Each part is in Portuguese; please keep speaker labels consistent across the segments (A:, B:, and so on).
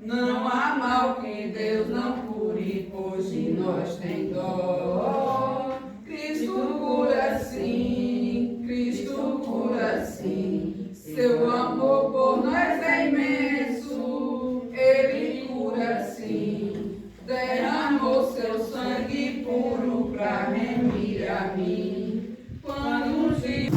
A: Não há mal que Deus não cure, pois de nós tem dó. Cristo cura sim, Cristo cura sim. Seu amor por nós é imenso, Ele cura sim. Derramou seu sangue puro pra remir a mim. Quando um dia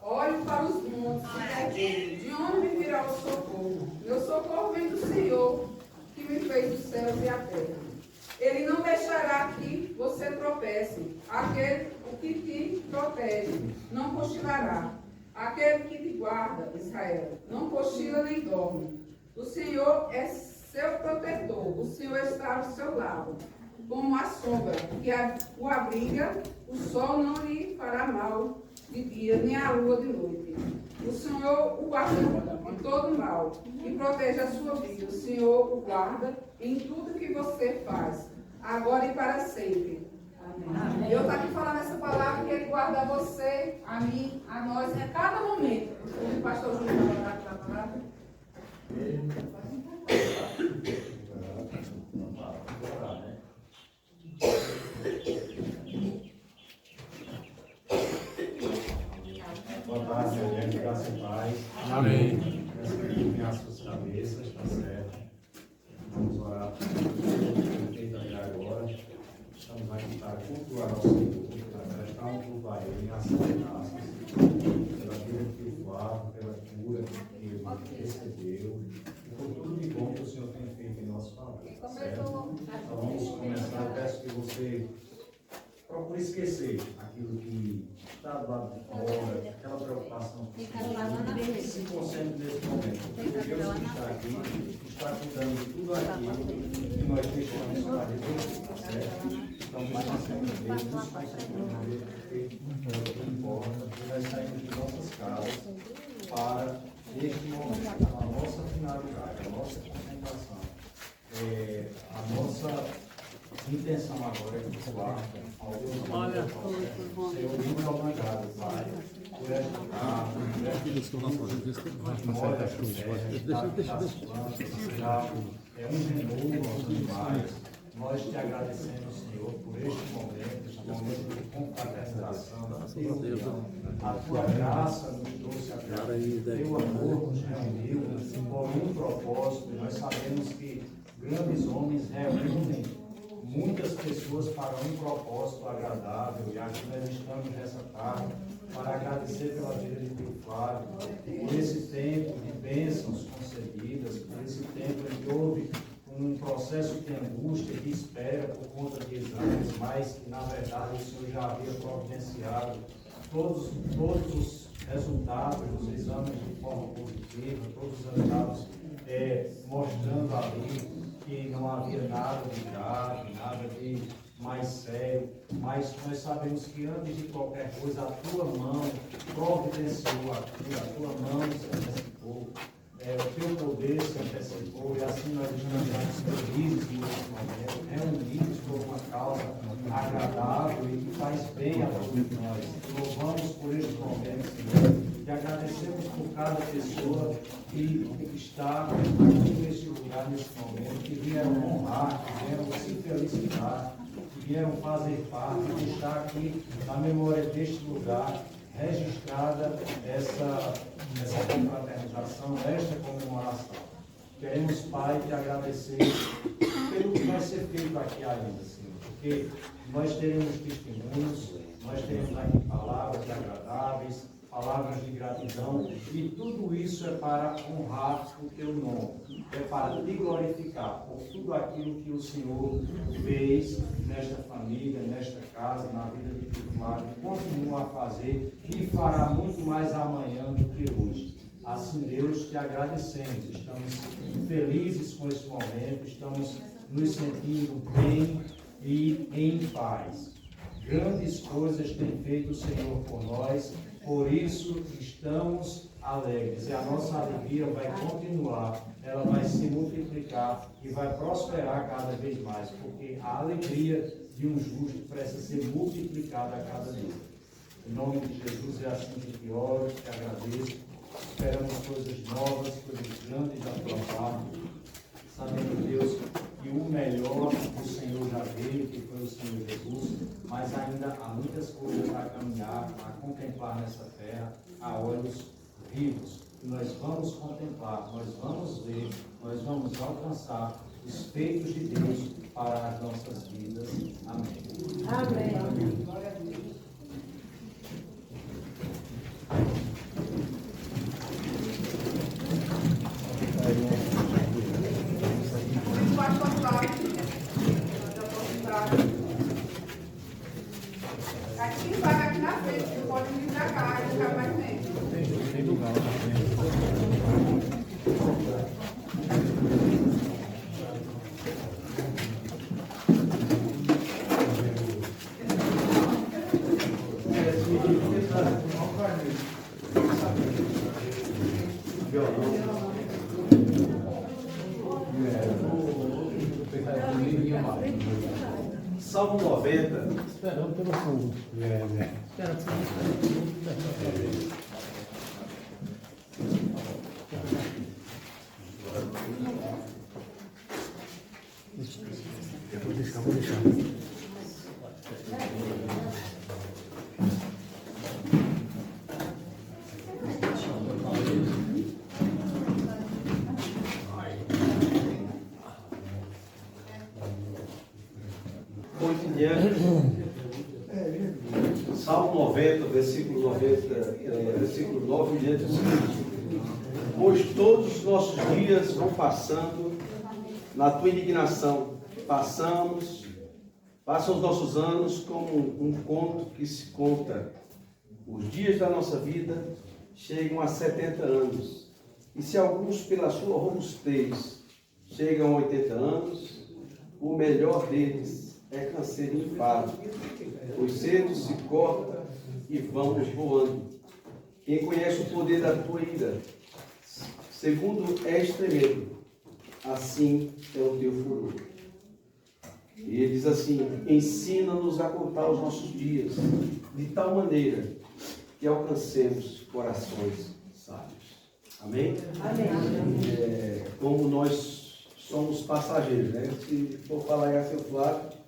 A: olhe para os montes, de onde me virá o socorro? Meu socorro vem do Senhor, que me fez os céus e a terra. Ele não deixará que você tropece. Aquele que te protege não cochilará. Aquele que te guarda, Israel, não cochila nem dorme. O Senhor é seu protetor, o Senhor está ao seu lado. Como a sombra que o abriga, o sol não lhe fará mal de dia, nem a lua de noite. O Senhor o guarda de todo mal e protege a sua vida. O Senhor o guarda em tudo que você faz, agora e para sempre. Amém. Eu estou aqui falando essa palavra que Ele guarda você, a mim, a nós, a cada momento. O pastor Júnior vai falar aquela palavra.
B: Boa tarde, gente. Graça e paz.
C: Amém.
B: Em as suas cabeças, está certo? Vamos orar por feito até agora. Estamos aqui para cultuar ao Senhor, para prestar um culto a Ele em ação de graças, pela vida que o Flávio, pela cura que ele recebeu, e por tudo de bom que o Senhor tem feito em nosso favor. Certo? Então vamos começar. Eu peço que você procure esquecer aquilo que está do lado de fora, aquela preocupação que você se concentre nesse momento. Porque Deus que está aqui, está cuidando de tudo aquilo que nós deixamos para Deus, certo? Então, nós passamos Deus, nos concentramos nele, porque não importa, porque nós saímos de nossas casas para este momento, a nossa finalidade, a nossa concentração, a nossa intenção agora é cultuar ao Deus do Senhor, muito obrigado, Pai, por esta casa, por esta memória das plantas, é um renovo aos animais. Nós te agradecemos, Senhor, por este momento de confraternização, a tua graça nos trouxe até aqui, teu amor nos reuniu por um propósito. Nós sabemos que grandes homens reúnem muitas pessoas para um propósito agradável, e aqui nós estamos nessa tarde para agradecer pela vida de teu Flávio, por esse tempo de bênçãos concedidas, por esse tempo em que houve um processo de angústia, de espera por conta de exames, mas que na verdade o Senhor já havia providenciado todos os resultados dos exames de forma positiva, todos os resultados mostrando ali que não havia nada de grave, nada de mais sério, mas nós sabemos que antes de qualquer coisa, a tua mão providenciou a cura, a tua mão se antecipou, o teu poder se antecipou, e assim nós estamos felizes nesse momento, reunidos por uma causa agradável e que faz bem a todos nós. Louvamos por este momento, Senhor, e agradecemos por cada pessoa que está aqui neste lugar, nesse momento, que vieram honrar, que vieram se felicitar, que vieram fazer parte, e deixar aqui na memória deste lugar registrada essa confraternização, esta comemoração. Queremos, Pai, te agradecer pelo que vai ser feito aqui ainda, Senhor, porque nós teremos testemunhos, nós teremos aqui palavras agradáveis, palavras de gratidão, e tudo isso é para honrar o teu nome, é para te glorificar por tudo aquilo que o Senhor fez nesta família, nesta casa, na vida de Tio Flávio, continua a fazer e fará muito mais amanhã do que hoje. Assim, Deus, te agradecemos, estamos felizes com esse momento, estamos nos sentindo bem e em paz. Grandes coisas tem feito o Senhor por nós, por isso estamos alegres, e a nossa alegria vai continuar, ela vai se multiplicar e vai prosperar cada vez mais, porque a alegria de um justo precisa ser multiplicada a cada dia. Em nome de Jesus é assim que te oro, te agradeço, esperamos coisas novas, coisas grandes da tua parte, sabendo, Deus, que o melhor do Senhor já veio, que foi o Senhor Jesus, mas ainda há muitas coisas a caminhar, a contemplar nessa terra, a olhos vivos. E nós vamos contemplar, nós vamos ver, nós vamos alcançar os feitos de Deus para as nossas vidas. Amém.
C: Amém.
A: Glória a Deus. Aqui vai aqui na frente, não pode vir pra cá, e ficar mais dentro.
B: Tem lugar lá
D: Salmo 90.
E: Esperando pelo fundo. Vou deixar.
D: Salmo 90, versículo 90, versículo 9 diante do seguinte: pois todos os nossos dias vão passando na tua indignação, passam os nossos anos como um conto que se conta. Os dias da nossa vida chegam a 70 anos, e se alguns pela sua robustez chegam a 80 anos, o melhor deles é canseiro e enfado, pois cedo se corta e vamos voando. Quem conhece o poder da tua ira, segundo és tremendo, assim é o teu furor. E ele diz assim: ensina-nos a contar os nossos dias, de tal maneira que alcancemos corações sábios. Amém?
C: Amém.
D: Como nós somos passageiros, né? Se for falar aí a seu Flávio,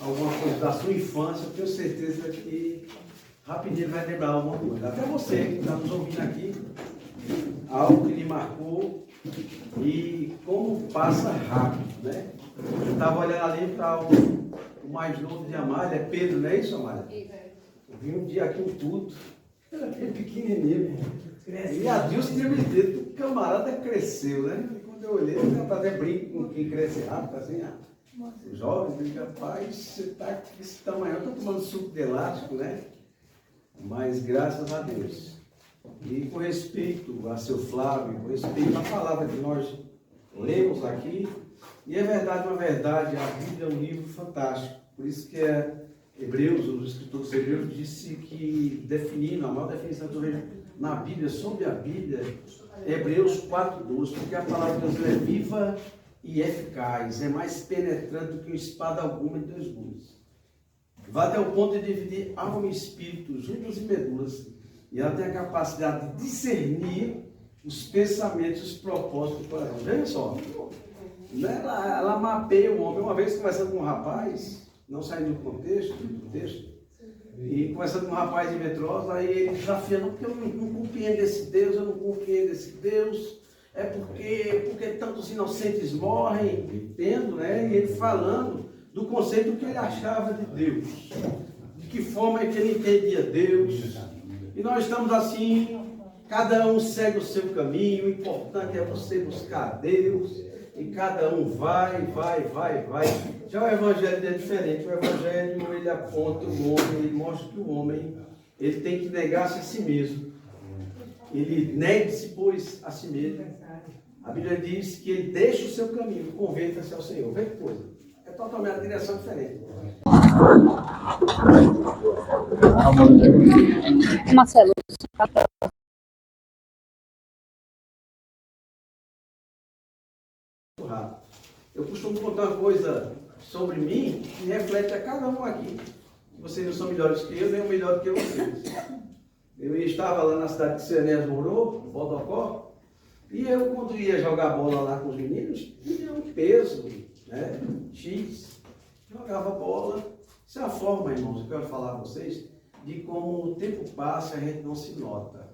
D: alguma coisa da sua infância, eu tenho certeza que rapidinho vai lembrar alguma coisa. Até você que está nos ouvindo aqui, algo que lhe marcou, e como passa rápido, né? Eu estava olhando ali para o mais novo de Amália, é Pedro, não é isso, Amália? Eu vi um dia aqui um culto, era bem pequenininho, e a Deus tinha me dito, o camarada cresceu, né? E quando eu olhei, eu até brinco com quem cresce rápido, assim, os jovens, eu digo, rapaz, você está com esse tamanho, eu estou tomando suco de elástico, né? Mas graças a Deus, E com respeito a seu Flávio, com respeito à palavra que nós lemos aqui, e é verdade, uma verdade, a Bíblia é um livro fantástico. Por isso que Hebreus, os escritores hebreus, disse que definindo, a maior definição que eu vejo na Bíblia, sobre a Bíblia, é Hebreus 4:12, porque a palavra de Deus é viva e eficaz, é mais penetrante do que uma espada alguma de dois gumes. Vai até o ponto de dividir alma e espírito, juntas e medulas, e ela tem a capacidade de discernir os pensamentos e os propósitos do coração. Veja só, ela mapeia o homem. Uma vez conversando com um rapaz, não saindo do contexto, do texto, e conversando com um rapaz em Metrosa, aí ele desafiando, porque eu não compreendo esse Deus, eu não compreendo esse Deus, é porque tantos inocentes morrem, entendo, né? E ele falando do conceito que ele achava de Deus, de que forma é que ele entendia Deus. E nós estamos assim, cada um segue o seu caminho, o importante é você buscar Deus, e cada um vai. Já o Evangelho é diferente. O Evangelho, ele aponta o homem, ele mostra que o homem, ele tem que negar-se a si mesmo. Ele negue-se, pois, a si mesmo. A Bíblia diz que ele deixa o seu caminho, converta-se ao Senhor. Vê que coisa. É totalmente a direção diferente.
F: Marcelo.
D: Eu costumo contar uma coisa sobre mim que reflete a cada um aqui. Vocês não são melhores que eu, nem eu melhor do que vocês. Eu estava lá na cidade de Cianés Morou, Bodocó, e eu, quando ia jogar bola lá com os meninos, tinha um peso, né, X, jogava bola. Isso é a forma, irmãos, que eu quero falar a vocês, de como o tempo passa e a gente não se nota.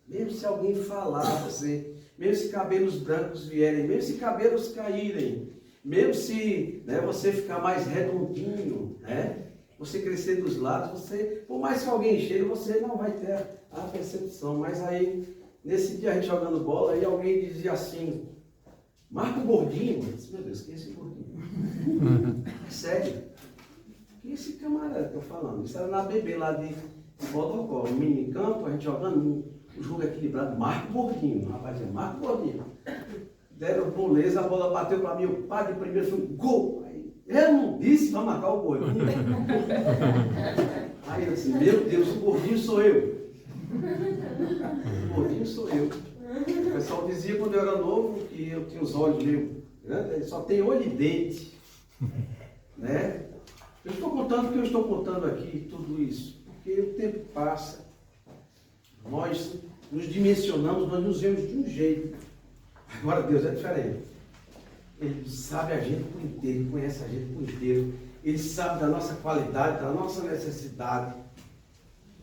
D: Mesmo se alguém falar a você, mesmo se cabelos brancos vierem, mesmo se cabelos caírem, mesmo se, né, você ficar mais redondinho, né, você crescer dos lados, você, por mais que alguém cheire, você não vai ter a percepção. Mas aí, nesse dia a gente jogando bola, aí alguém dizia assim, marca o gordinho. Eu disse, meu Deus, quem é esse gordinho? Sério? Quem é esse camarada que eu tô falando? Isso era na BB lá de Bodocó, no mini campo, a gente jogando o jogo equilibrado, marca o gordinho. O rapaz dizia, marca o gordinho. Deram boleza, a bola bateu para mim, o padre primeiro foi um gol. Eu não disse para marcar o gordinho. Aí eu disse, meu Deus, o gordinho sou eu. O gordinho sou eu. O pessoal dizia quando eu era novo que eu tinha os olhos meio grandes, só tem olho e dente. Né? Eu estou contando porque eu estou contando aqui tudo isso. Porque o tempo passa, nós nos dimensionamos, nós nos vemos de um jeito. Agora Deus é diferente. Ele sabe a gente por inteiro, ele conhece a gente por inteiro. Ele sabe da nossa qualidade, da nossa necessidade.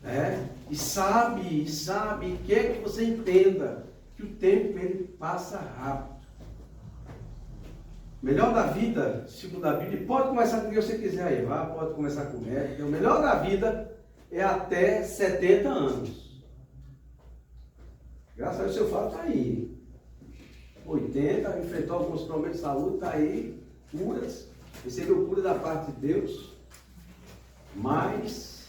D: Né? E sabe, quer que você entenda que o tempo ele passa rápido. O melhor da vida, segundo a Bíblia, pode começar com quem você quiser aí, vá, pode começar com o médico. O melhor da vida é até 70 anos. Graças a Deus, o seu Flávio está aí. 80, enfrentou alguns problemas de saúde, está aí, curas, recebeu cura da parte de Deus, mas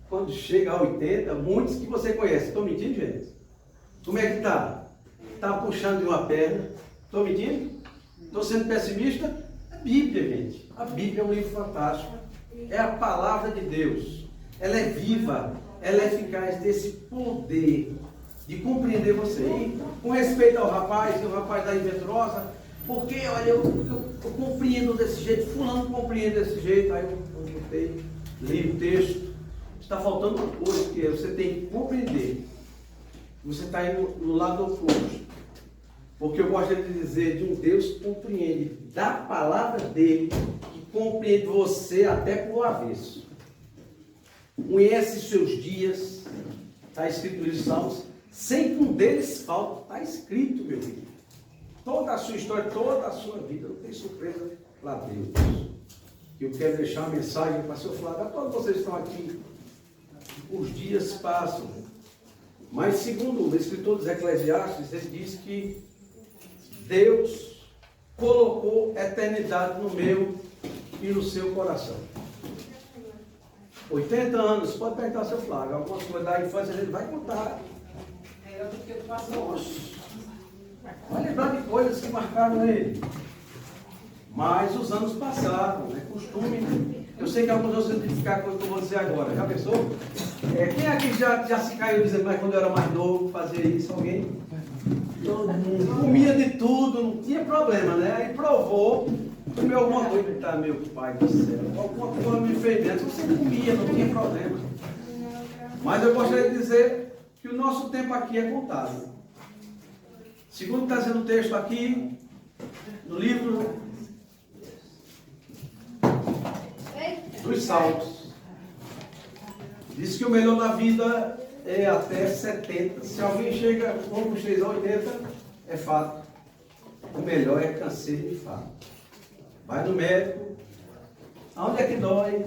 D: quando chega a 80, muitos que você conhece, estou mentindo, gente? Como é que está? Está puxando de uma perna, estou mentindo? Estou sendo pessimista? A Bíblia, gente, a Bíblia é um livro fantástico, é a palavra de Deus, ela é viva, ela é eficaz, desse poder de compreender você. E com respeito ao rapaz, e o rapaz da Invetrosa, porque, olha, eu compreendo desse jeito, fulano compreende desse jeito, aí eu botei, li o texto, está faltando uma coisa que você tem que compreender. Você está indo no lado oposto. Porque eu gosto de dizer de um Deus que compreende da palavra dele, que compreende você até por avesso. Conhece seus dias, está escrito nos Salmos, sem que um deles falte, está escrito, meu filho. Toda a sua história, toda a sua vida, não tem surpresa para Deus. Eu quero deixar uma mensagem para o seu Flávio, a todos vocês que estão aqui. Os dias passam, mas segundo o escritor dos Eclesiastes, ele diz que Deus colocou eternidade no meu e no seu coração. 80 anos, pode perguntar ao seu Flávio, algumas coisas da infância a gente vai contar. Vai lembrar de coisas que marcaram ele. Mas os anos passaram, é costume. Eu sei que alguns vão se identificar com o que eu vou dizer agora. Já pensou? Quem aqui já se caiu dizendo, mas quando eu era mais novo, fazia isso? Alguém? Todo mundo. Comia de tudo, não tinha problema, né? Aí provou, comeu alguma coisa. Tá, meu pai do céu. Alguma coisa me fez dentro. Você comia, não tinha problema. Mas eu gostaria de dizer que o nosso tempo aqui é contado. Segundo está dizendo o texto aqui, no livro dos Salmos, diz que o melhor da vida é até 70. Se alguém chega com os 3 a 80, é fato. O melhor é canseiro de fato. Vai no médico. Aonde é que dói?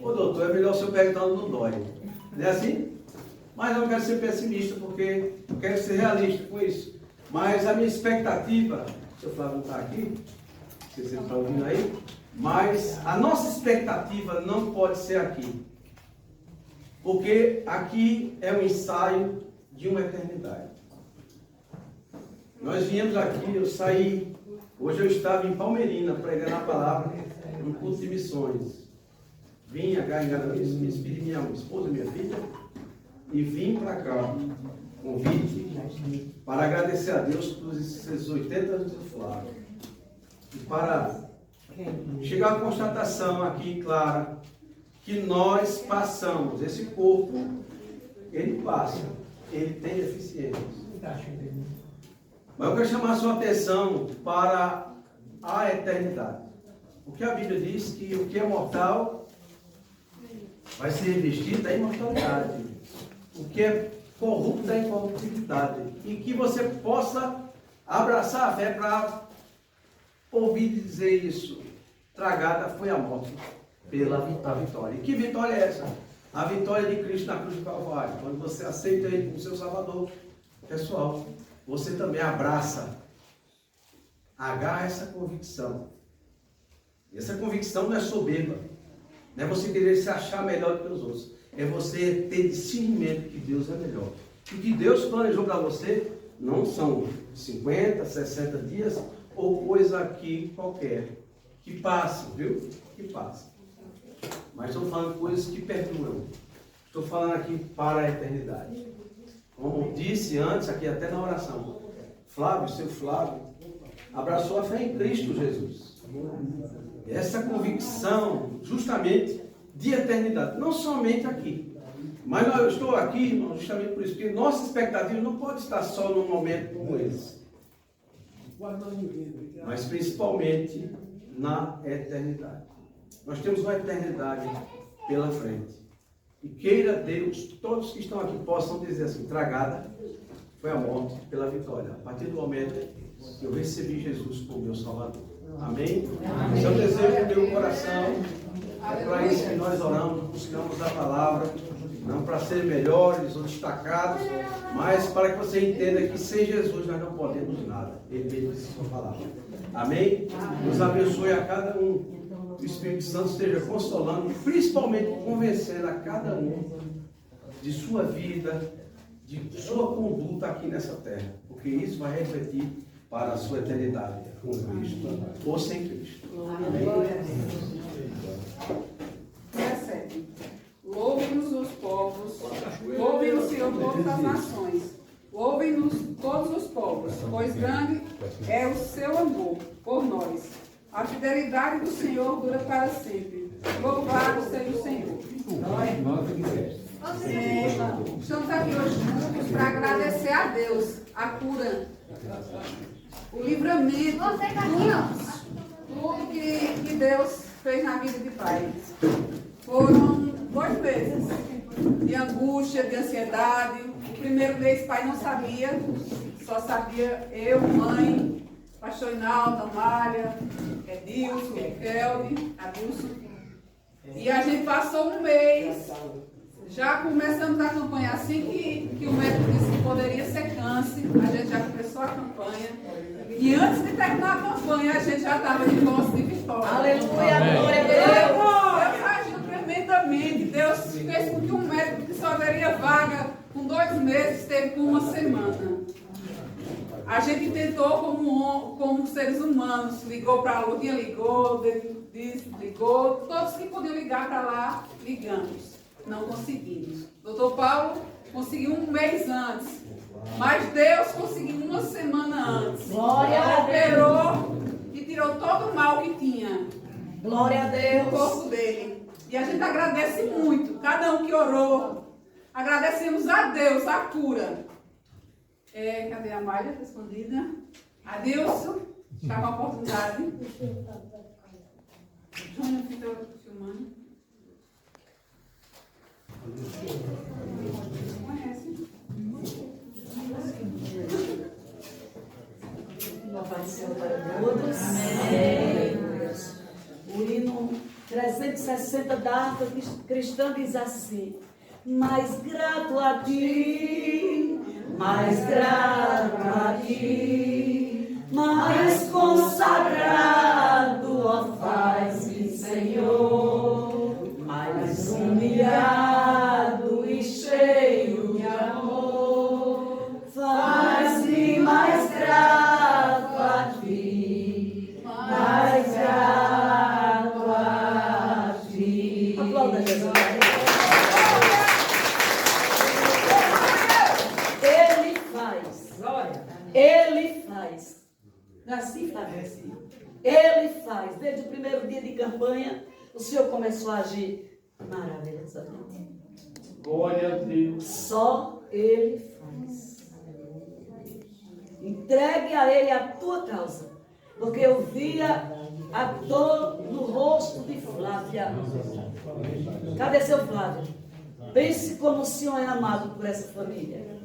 D: Ô doutor, é melhor o seu perguntando não dói. Não é assim? Mas eu não quero ser pessimista, porque eu quero ser realista com isso. Mas a minha expectativa, se o Flávio não está aqui, se você está ouvindo aí, mas a nossa expectativa não pode ser aqui. Porque aqui é um ensaio de uma eternidade. Nós viemos aqui, eu saí, hoje eu estava em Palmeirina pregando a palavra, num culto de missões. Vim carregando me despedi minha esposa, minha filha, e vim para cá, convite, para agradecer a Deus por esses 80 anos do Flávio. E para chegar à constatação aqui, clara, que nós passamos, esse corpo, ele passa, ele tem deficiências. Mas eu quero chamar a sua atenção para a eternidade. Porque a Bíblia diz que o que é mortal vai ser revestido da imortalidade. O que é corrupto da incorruptibilidade. E que você possa abraçar a fé para ouvir dizer isso. Tragada foi a morte pela vitória. E que vitória é essa? A vitória de Cristo na cruz do Calvário. Quando você aceita Ele como seu Salvador pessoal, você também abraça, agarra essa convicção. E essa convicção não é soberba. Não é você querer se achar melhor do que os outros. É você ter discernimento que Deus é melhor. E o que Deus planejou para você não são 50, 60 dias ou coisa aqui qualquer. Que passam, viu? Que passam. Mas estou falando de coisas que perduram. Estou falando aqui para a eternidade. Como disse antes, aqui até na oração, Flávio, seu Flávio, abraçou a fé em Cristo Jesus. Essa convicção, justamente, de eternidade. Não somente aqui. Mas eu estou aqui, irmão, justamente por isso. Porque nossa expectativa não pode estar só num momento como esse. Mas principalmente na eternidade. Nós temos uma eternidade pela frente. E queira Deus, todos que estão aqui possam dizer assim, tragada foi a morte pela vitória. A partir do momento que eu recebi Jesus como meu Salvador. Amém? Esse é o desejo do meu coração. É para isso que nós oramos, buscamos a palavra. Não para ser melhores ou destacados, mas para que você entenda que sem Jesus nós não podemos nada. Ele mesmo disse a sua palavra. Amém? Deus abençoe a cada um. O Espírito Santo esteja consolando, principalmente convencendo a cada um de sua vida, de sua conduta aqui nessa terra. Porque isso vai refletir para a sua eternidade com Cristo ou sem Cristo. Amém?
A: Louvem-nos os povos, louvem o Senhor todas as nações, louvem-nos todos os povos, pois grande é o seu amor por nós. A fidelidade do Senhor dura para sempre. Louvado seja o Senhor. Estamos aqui hoje juntos para agradecer a Deus a cura, o livramento, tudo que Deus fez na vida de pai. Foram 2 meses de angústia, de ansiedade. O primeiro mês pai não sabia, só sabia eu, mãe, pastor Inaldo, Amália, Edilson, Kelly, Adilson. E a gente passou um mês, já começamos a campanha assim que o médico disse que poderia ser câncer, a gente já começou a campanha. E antes de terminar a campanha, a gente já estava de posse de vitória.
F: Aleluia, glória a Deus.
A: Deus agiu tremendamente. Deus fez com que um médico que só teria vaga com 2 meses, teve com 1 semana. A gente tentou como seres humanos, ligou para a Lourdinha, ligou, ligou, todos que podiam ligar para lá, ligamos. Não conseguimos. Doutor Paulo conseguiu 1 mês antes, mas Deus conseguiu 1 semana antes.
F: Glória a
A: Operou e tirou todo o mal que tinha
F: Glória a
A: no
F: Deus.
A: corpo dele. E a gente agradece muito, cada um que orou. Agradecemos a Deus a cura. Cadê a Maia respondida? Adilson, está com a oportunidade. Júnior, estou filmando. Conhece?
F: Louvado seja para todos. Amém. O hino 360 da harpa cristã diz assim: mais grato a ti, mais grato a ti, mais consagrado, ó faz-me, Senhor, mais humilhado e cheio de amor, faz-me mais grato a ti, mais grato a ti. Aplauda Jesus. Ele faz. Assim, Flávio, assim. Ele faz. Desde o primeiro dia de campanha, o Senhor começou a agir maravilhosamente.
D: Glória a Deus.
F: Só Ele faz. Entregue a Ele a tua causa. Porque eu via a dor no rosto de Flávia. Cadê seu Flávio? Pense como o Senhor é amado por essa família.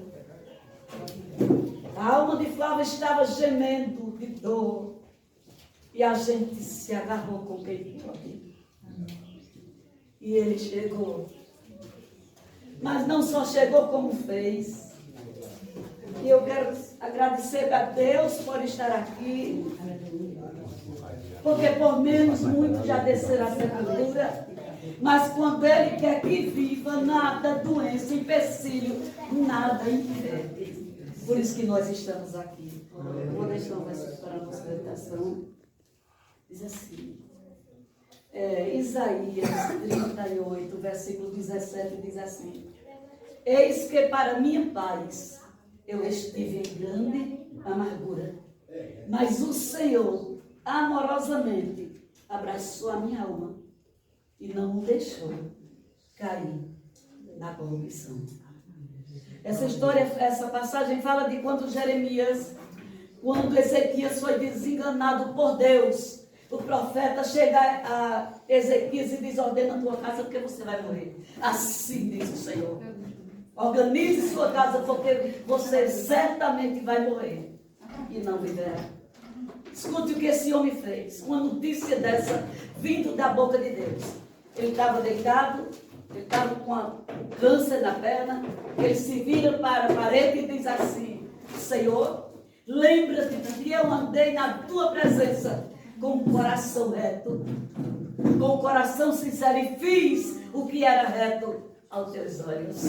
F: A alma de Flávia estava gemendo de dor. E a gente se agarrou com quem pode. E ele chegou. Mas não só chegou como fez. E eu quero agradecer a Deus por estar aqui. Porque por menos muito já descerá a sepultura. Mas quando Ele quer que viva, nada, doença, empecilho, nada impede. Por isso que nós estamos aqui. Vou deixar um verso para a nossa meditação. Diz assim, Isaías 38, versículo 17, diz assim: eis que para minha paz eu estive em grande amargura, mas o Senhor amorosamente abraçou a minha alma e não me deixou cair na corrupção. Essa história, essa passagem fala de quando Ezequias foi desenganado por Deus. O profeta chega a Ezequias e diz: ordena a tua casa porque você vai morrer. Assim diz o Senhor. Organize sua casa porque você certamente vai morrer e não viverá. Escute o que esse homem fez. Uma notícia dessa vindo da boca de Deus. Ele estava deitado. Ele estava com câncer na perna. Ele se vira para a parede e diz assim: Senhor, lembra-te que eu andei na tua presença com o coração reto, com o coração sincero, e fiz o que era reto aos teus olhos.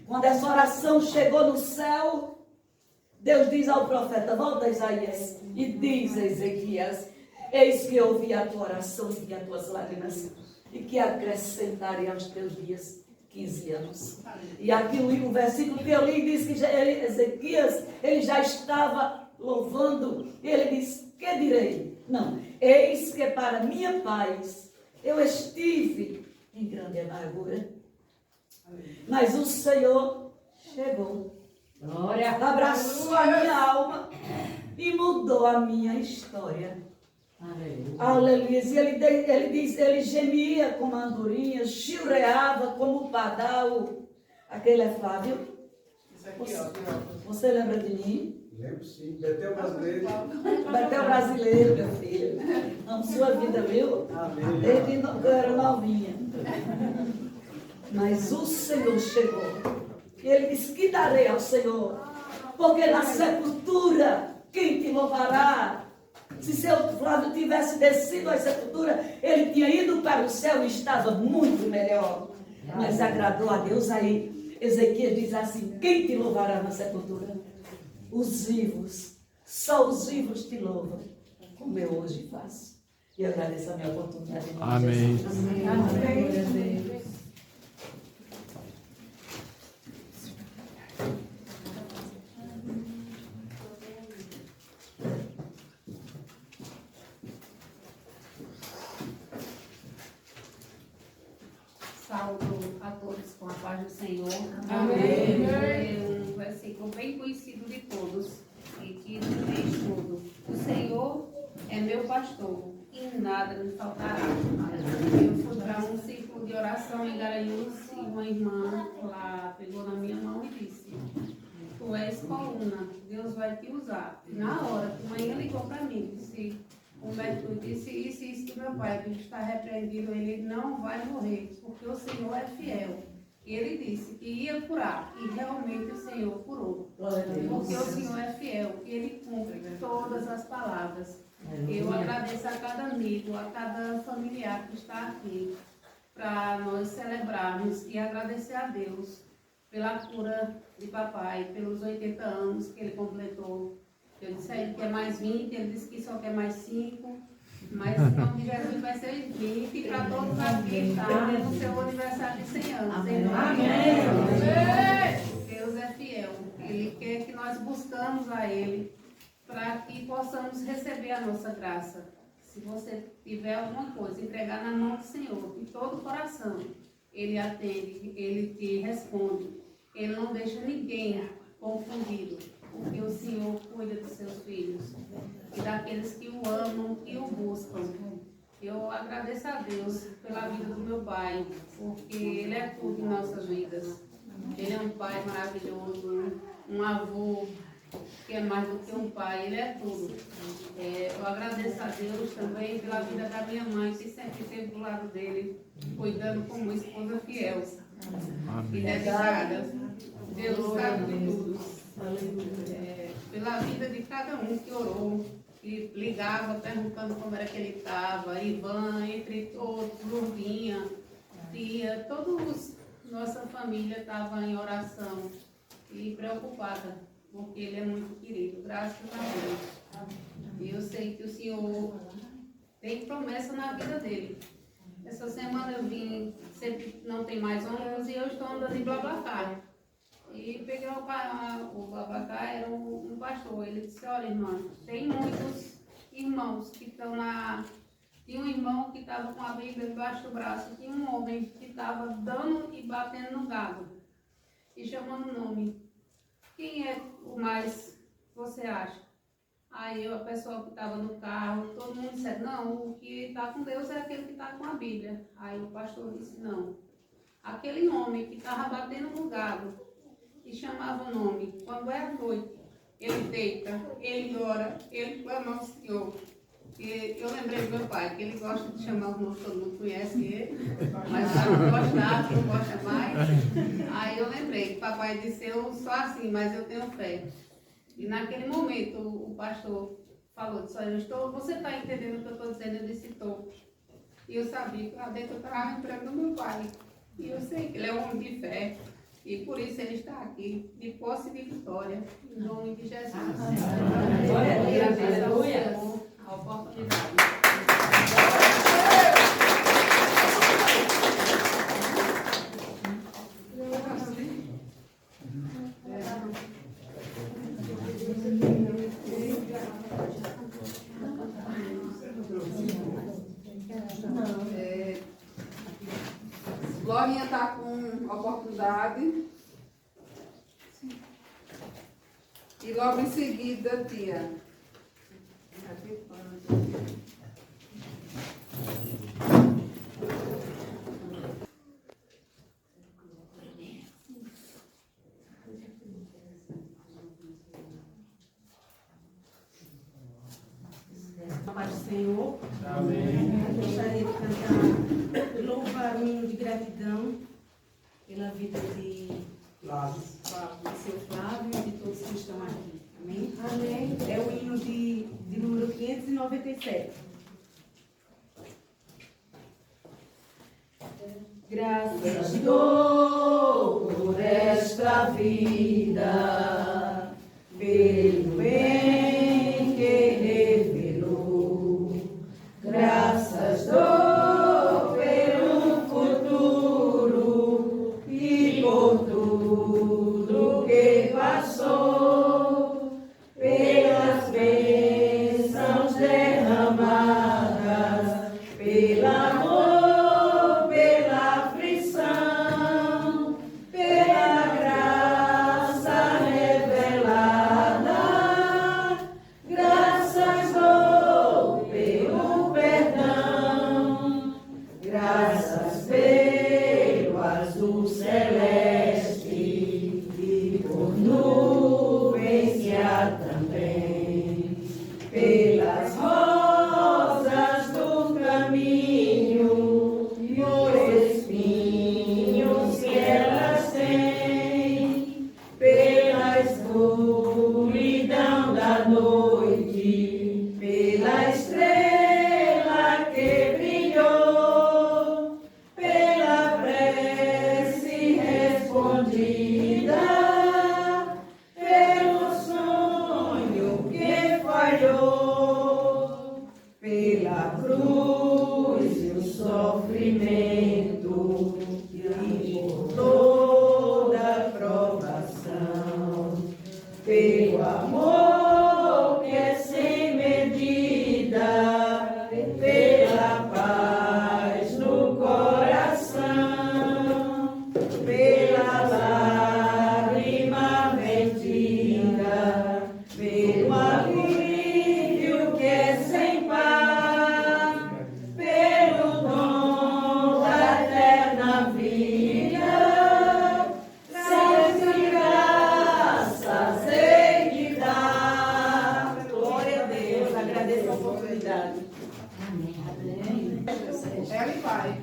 F: Quando essa oração chegou no céu, Deus diz ao profeta: volta a Isaías e diz a Ezequias: eis que eu ouvi a tua oração e vi as tuas lágrimas, e que acrescentarei aos teus dias 15 anos. E aqui o versículo que eu li diz que Ezequias, ele já estava louvando, e ele diz: que direi? Não, eis que para minha paz eu estive em grande amargura, mas o Senhor chegou, abraçou a minha alma e mudou a minha história. Aleluia. E ele diz, ele gemia como a andorinha, chilreava como o pardal. Aquele é Flávio. Você lembra de mim?
C: Lembro sim, Betel brasileiro.
F: Betel brasileiro, meu filho. Amo sua vida, viu?
C: Amém.
F: Desde que eu era novinha. Mas o Senhor chegou. E ele disse: que darei ao Senhor? Porque na sepultura, quem te louvará? Se seu Flávio tivesse descido à sepultura, ele tinha ido para o céu e estava muito melhor. Mas agradou a Deus aí. Ezequias diz assim: quem te louvará na sepultura? Os vivos, só os vivos te louvam, como eu hoje faço. E agradeço a minha oportunidade. Em nome de
E: Amém.
F: Jesus.
A: Amém.
G: Saúdo a todos com a paz do Senhor.
A: Amém.
G: É um versículo bem conhecido de todos e que nos diz tudo. O Senhor é meu pastor e nada me faltará. Eu fui para um círculo de oração em Garanhuns e uma irmã lá pegou na minha mão e disse: tu és coluna, Deus vai te usar. E na hora, de manhã ligou para mim e disse: o médico disse isso do meu pai, que está repreendido, ele não vai morrer, porque o Senhor é fiel. E ele disse que ia curar, e realmente o Senhor curou.
F: Glória a Deus.
G: Porque o Senhor é fiel, e ele cumpre todas as palavras. Eu agradeço a cada amigo, a cada familiar que está aqui, para nós celebrarmos e agradecer a Deus pela cura de papai, pelos 80 anos que ele completou. Eu disse a ele que é mais 20, ele disse que só quer mais 5, mas em nome de Jesus vai ser 20 para todos aqui estarem no seu aniversário de 100 anos.
F: Amém.
G: Deus é fiel, Ele quer que nós buscamos a Ele para que possamos receber a nossa graça. Se você tiver alguma coisa, entregar na mão do Senhor, de todo o coração, Ele atende, Ele te responde. Ele não deixa ninguém confundido, porque o Senhor cuida dos seus filhos e daqueles que o amam e o buscam. Eu agradeço a Deus pela vida do meu pai, porque Ele é tudo em nossas vidas. Ele é um pai maravilhoso, um avô que é mais do que um pai, Ele é tudo. Eu agradeço a Deus também pela vida da minha mãe, que sempre esteve do lado dele, cuidando como uma esposa fiel e dedicada. Deus sabe de tudo. Pela vida de cada um que orou, que ligava perguntando como era que ele estava, Ivan, entre todos, Lourdinha, Tia, todos, nossa família estava em oração e preocupada, porque ele é muito querido, graças a Deus. E eu sei que o Senhor tem promessa na vida dele. Essa semana eu vim, sempre não tem mais ônibus e eu estou andando em BlaBlaCar. E peguei o BlaBlaCar, era um pastor. Ele disse: olha, irmã, tem muitos irmãos que estão na... Tinha um irmão que estava com a Bíblia debaixo do braço. Tinha um homem que estava dando e batendo no gado e chamando o nome. Quem é o mais você acha? Aí a pessoa que estava no carro, todo mundo disse: não, o que está com Deus é aquele que está com a Bíblia. Aí o pastor disse: não, aquele homem que estava batendo no gado e chamava o nome, quando é a noite, ele deita, ele ora, ele clama ao Senhor. E eu lembrei do meu pai, que ele gosta de chamar o nome, todo mundo conhece ele, mas já não gosta, não gosta mais. Aí eu lembrei que papai disse: eu sou assim, mas eu tenho fé. E naquele momento o pastor falou: disse, olha, você está entendendo o que eu estou dizendo? Eu disse: estou. E eu sabia que lá dentro eu estava entrando no meu pai. E eu sei que ele é um homem de fé. E por isso ele está aqui, de posse de vitória, em nome de Jesus.
F: Glória a Deus.
G: Agradeço ao
F: Aleluia.
G: Senhor a oportunidade.
A: Glorinha está com oportunidade. E logo em seguida, tia.
H: Paz do Senhor.
B: Amém.
H: Eu gostaria de cantar louvar um hino de gratidão pela vida de seu Flávio e de todos que estão aqui. Amém? Amém. É o hino de número 597. Graças dou por esta
F: da vida, pelo bem que revelou. Graças dou pelo futuro e por tudo que passou, pelas bênçãos derramadas, pelo amor, pela aflição, pela graça revelada. Graças dou pelo perdão, graças pelo azul celeste e por nuvens que há também, pelas rosas do caminho e os espinhos que elas têm, pela escuridão da noite, pela estrela que brilhou, pela prece respondida, pelo sonho que falhou, pela cruz e o sofrimento e por toda provação, pelo amor que é sem medida, pela paz no coração, pela lágrima vertida, pelo alívio que é sem par, pelo dom da eterna vida, sempre graças hei de dar. Glória a Deus, agradeço a oportunidade. Amém.
A: Ela e vai.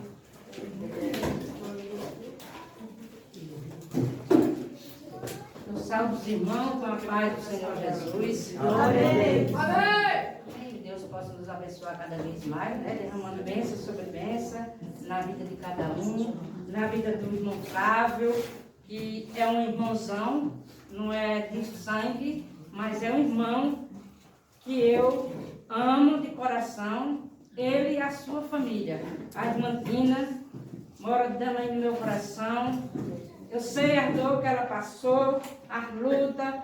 I: Eu salvo os irmãos com a paz do Senhor Jesus.
F: Glória a Deus.
A: Amém.
I: Que Deus possa nos abençoar cada vez mais, né? Derramando bênção sobre bênção na vida de cada um, na vida do irmão Flávio, que é um irmãozão, não é de sangue, mas é um irmão que eu amo de coração, ele e a sua família. A irmã Tina mora também no meu coração. Eu sei a dor que ela passou, a luta,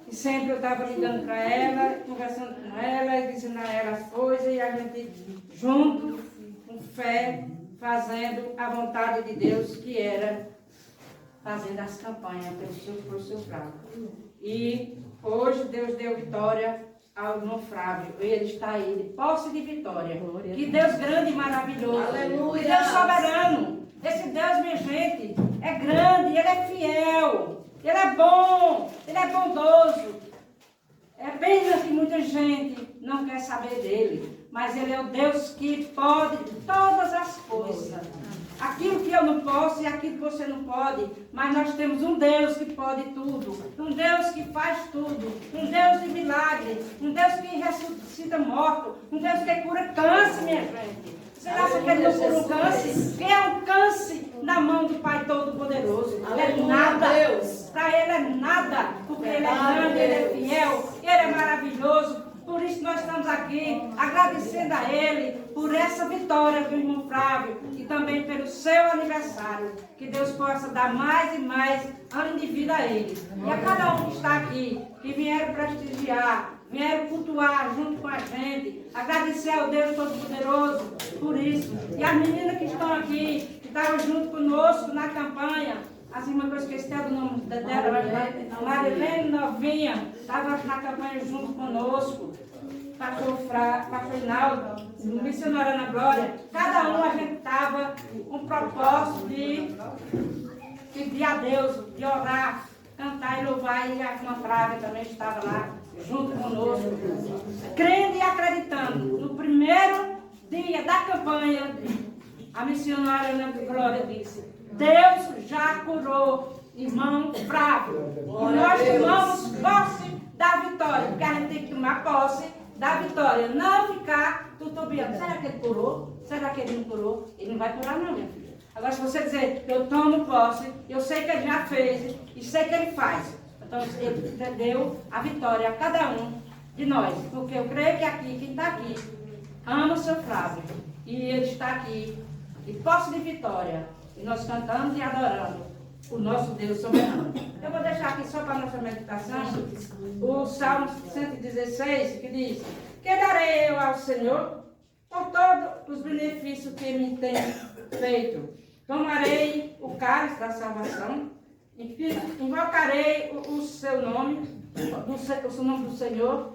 I: e sempre eu estava ligando para ela, conversando com ela, e dizendo a ela as coisas, e a gente junto, com fé, fazendo a vontade de Deus, que era fazendo as campanhas pelo seu Flávio. E hoje Deus deu vitória ao irmão Flávio. Ele está aí de posse de vitória. Que Deus grande e maravilhoso.
F: Aleluia.
I: Que Deus soberano. Esse Deus, minha gente, é grande, Ele é fiel, Ele é bom, Ele é bondoso. É pena que muita gente não quer saber dele, mas Ele é o Deus que pode todas as coisas. Aquilo que eu não posso e aquilo que você não pode, mas nós temos um Deus que pode tudo, um Deus que faz tudo, um Deus de milagre, um Deus que ressuscita morto, um Deus que cura câncer, minha gente. Você acha que Ele não cura um câncer? Que é um câncer na mão do Pai Todo-Poderoso. É nada. Para Ele é nada, porque Ele é grande, Ele é fiel, Ele é maravilhoso. Por isso nós estamos aqui agradecendo a Ele por essa vitória do irmão Flávio e também pelo seu aniversário. Que Deus possa dar mais e mais anos de vida a ele. E a cada um que está aqui, que vieram prestigiar, vieram cultuar junto com a gente, agradecer ao Deus Todo-Poderoso por isso. E as meninas que estão aqui, que estavam junto conosco na campanha, as irmãs que eu esqueci o nome dela, Marilene Novinha, estava na campanha junto conosco, pastor Hinaldo, missionária Ana Glória, cada um a gente estava com o propósito de pedir a Deus, de orar, cantar e louvar, e a irmã Flávia também estava lá junto conosco, crendo e acreditando. No primeiro dia da campanha, a missionária Ana Glória disse: Deus já curou irmão Flávio. E nós tomamos posse da vitória, porque a gente tem que tomar posse da vitória, não ficar tutubiando. Será que ele curou? Será que ele não curou? Ele não vai curar não, minha filha. Agora, se você dizer, eu tomo posse, eu sei que ele já fez e sei que ele faz. Então, ele deu a vitória a cada um de nós. Porque eu creio que aqui, quem está aqui, ama o seu Flávio. E ele está aqui, e posse de vitória. E nós cantamos e adorando o nosso Deus soberano. Eu vou deixar aqui só para a nossa meditação o Salmo 116, que diz: que darei eu ao Senhor por todos os benefícios que me tem feito? Tomarei o cálice da salvação, invocarei o seu nome, o nome do Senhor,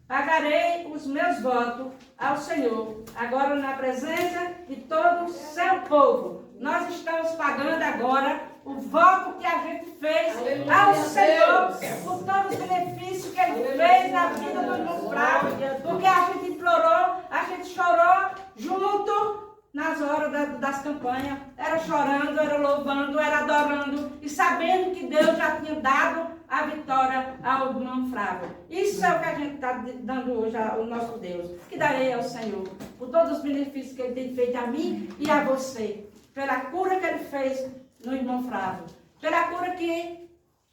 I: pagarei os meus votos ao Senhor, agora na presença de todo o seu povo. Nós estamos pagando agora o voto que a gente fez ao Senhor por todos os benefícios que Ele fez na vida do irmão Flávio, porque a gente implorou, a gente chorou junto nas horas das campanhas, era chorando, era louvando, era adorando e sabendo que Deus já tinha dado a vitória ao irmão Flávio. Isso é o que a gente está dando hoje ao nosso Deus, que darei ao Senhor por todos os benefícios que Ele tem feito a mim e a você, pela cura que Ele fez no irmão Flávio, pela cura que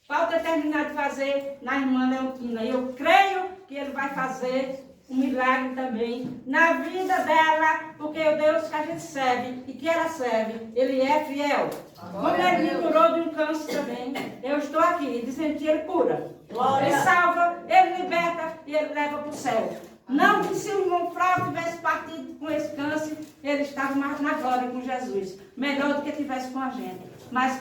I: falta terminar de fazer na irmã Leontina. E eu creio que Ele vai fazer um milagre também na vida dela, porque o Deus que a gente serve e que ela serve, Ele é fiel. Como Ele me curou de um câncer também, eu estou aqui dizendo que Ele cura. Ele salva, Ele liberta e Ele leva para o céu. Não que se o irmão Flávio tivesse partido com esse câncer, ele estava na glória com Jesus. Melhor do que tivesse com a gente. Mas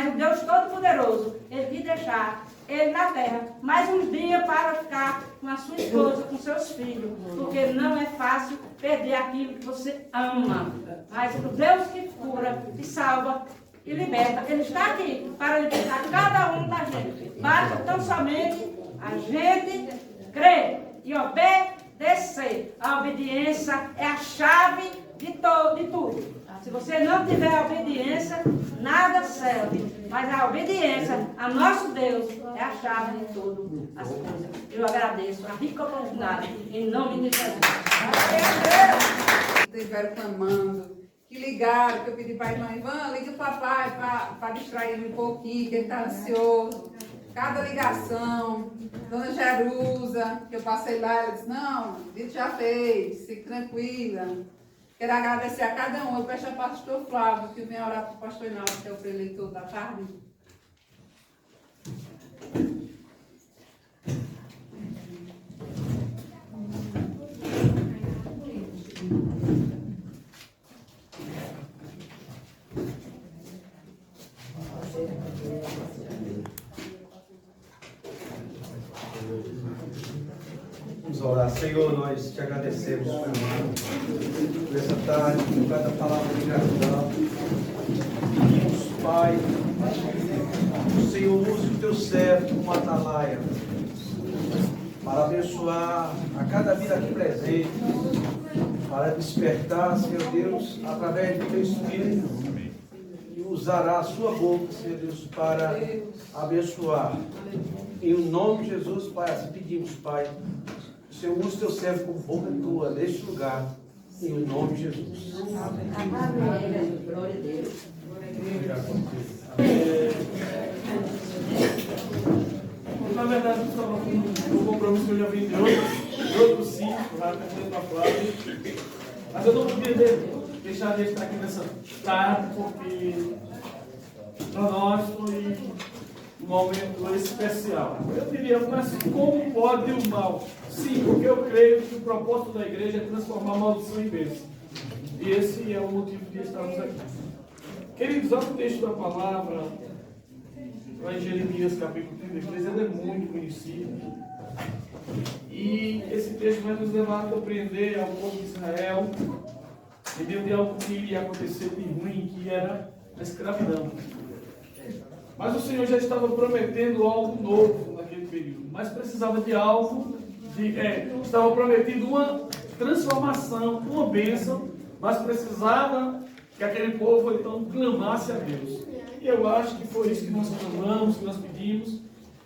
I: o Deus Todo-Poderoso, Ele quis deixar Ele na terra mais uns dias para ficar com a sua esposa, com seus filhos. Porque não é fácil perder aquilo que você ama. Mas o Deus que cura, que salva e liberta, Ele está aqui para libertar cada um da gente. Basta tão somente a gente crer e obedecer. A obediência é a chave de tudo. Se você não tiver obediência, nada serve. Mas a obediência a nosso Deus é a chave de tudo as coisas. Eu agradeço a rica oportunidade em nome de Jesus.
A: Estiveram clamando, que ligaram, que eu pedi para a irmã Ivan, liga o papai para distrair ele um pouquinho, que ele está ansioso. Cada ligação, Dona Jerusa, que eu passei lá, ela disse, não, ele já fez, fique tranquila. Quero agradecer a cada um. Eu peço ao pastor Flávio, que vem orar para o pastor Inaldo, que é o preleitor da tarde.
D: Vamos orar. Senhor, nós te agradecemos, Pai amado, por essa tarde, por cada palavra de gratidão. Pedimos, Pai, o Senhor use o teu servo como atalaia, para abençoar a cada vida aqui presente, para despertar, Senhor Deus, através do teu Espírito, e usará a sua boca, Senhor Deus, para abençoar. Em nome de Jesus, Pai, assim pedimos, Pai, o Senhor use o teu servo com boca tua neste lugar, em nome de Jesus. Amém.
F: Amém. Glória a Deus.
J: Na verdade, eu estava com um compromisso que eu já vim de outro sim, para a Flávia. Mas eu não podia deixar de estar aqui nessa tarde, porque para nós foi um momento especial. Eu diria, mas como pode o mal? Sim, porque eu creio que o propósito da igreja é transformar a maldição em bênção. E esse é o motivo de estarmos aqui. Queridos, olha o texto da palavra, lá em Jeremias capítulo 33, ele é muito conhecido. E esse texto vai nos levar a compreender ao povo de Israel em meio de algo que iria acontecer de ruim, que era a escravidão. Mas o Senhor já estava prometendo algo novo naquele período, mas precisava de algo, estava prometendo uma transformação, uma bênção, mas precisava que aquele povo então clamasse a Deus. E eu acho que foi isso que nós clamamos, que nós pedimos.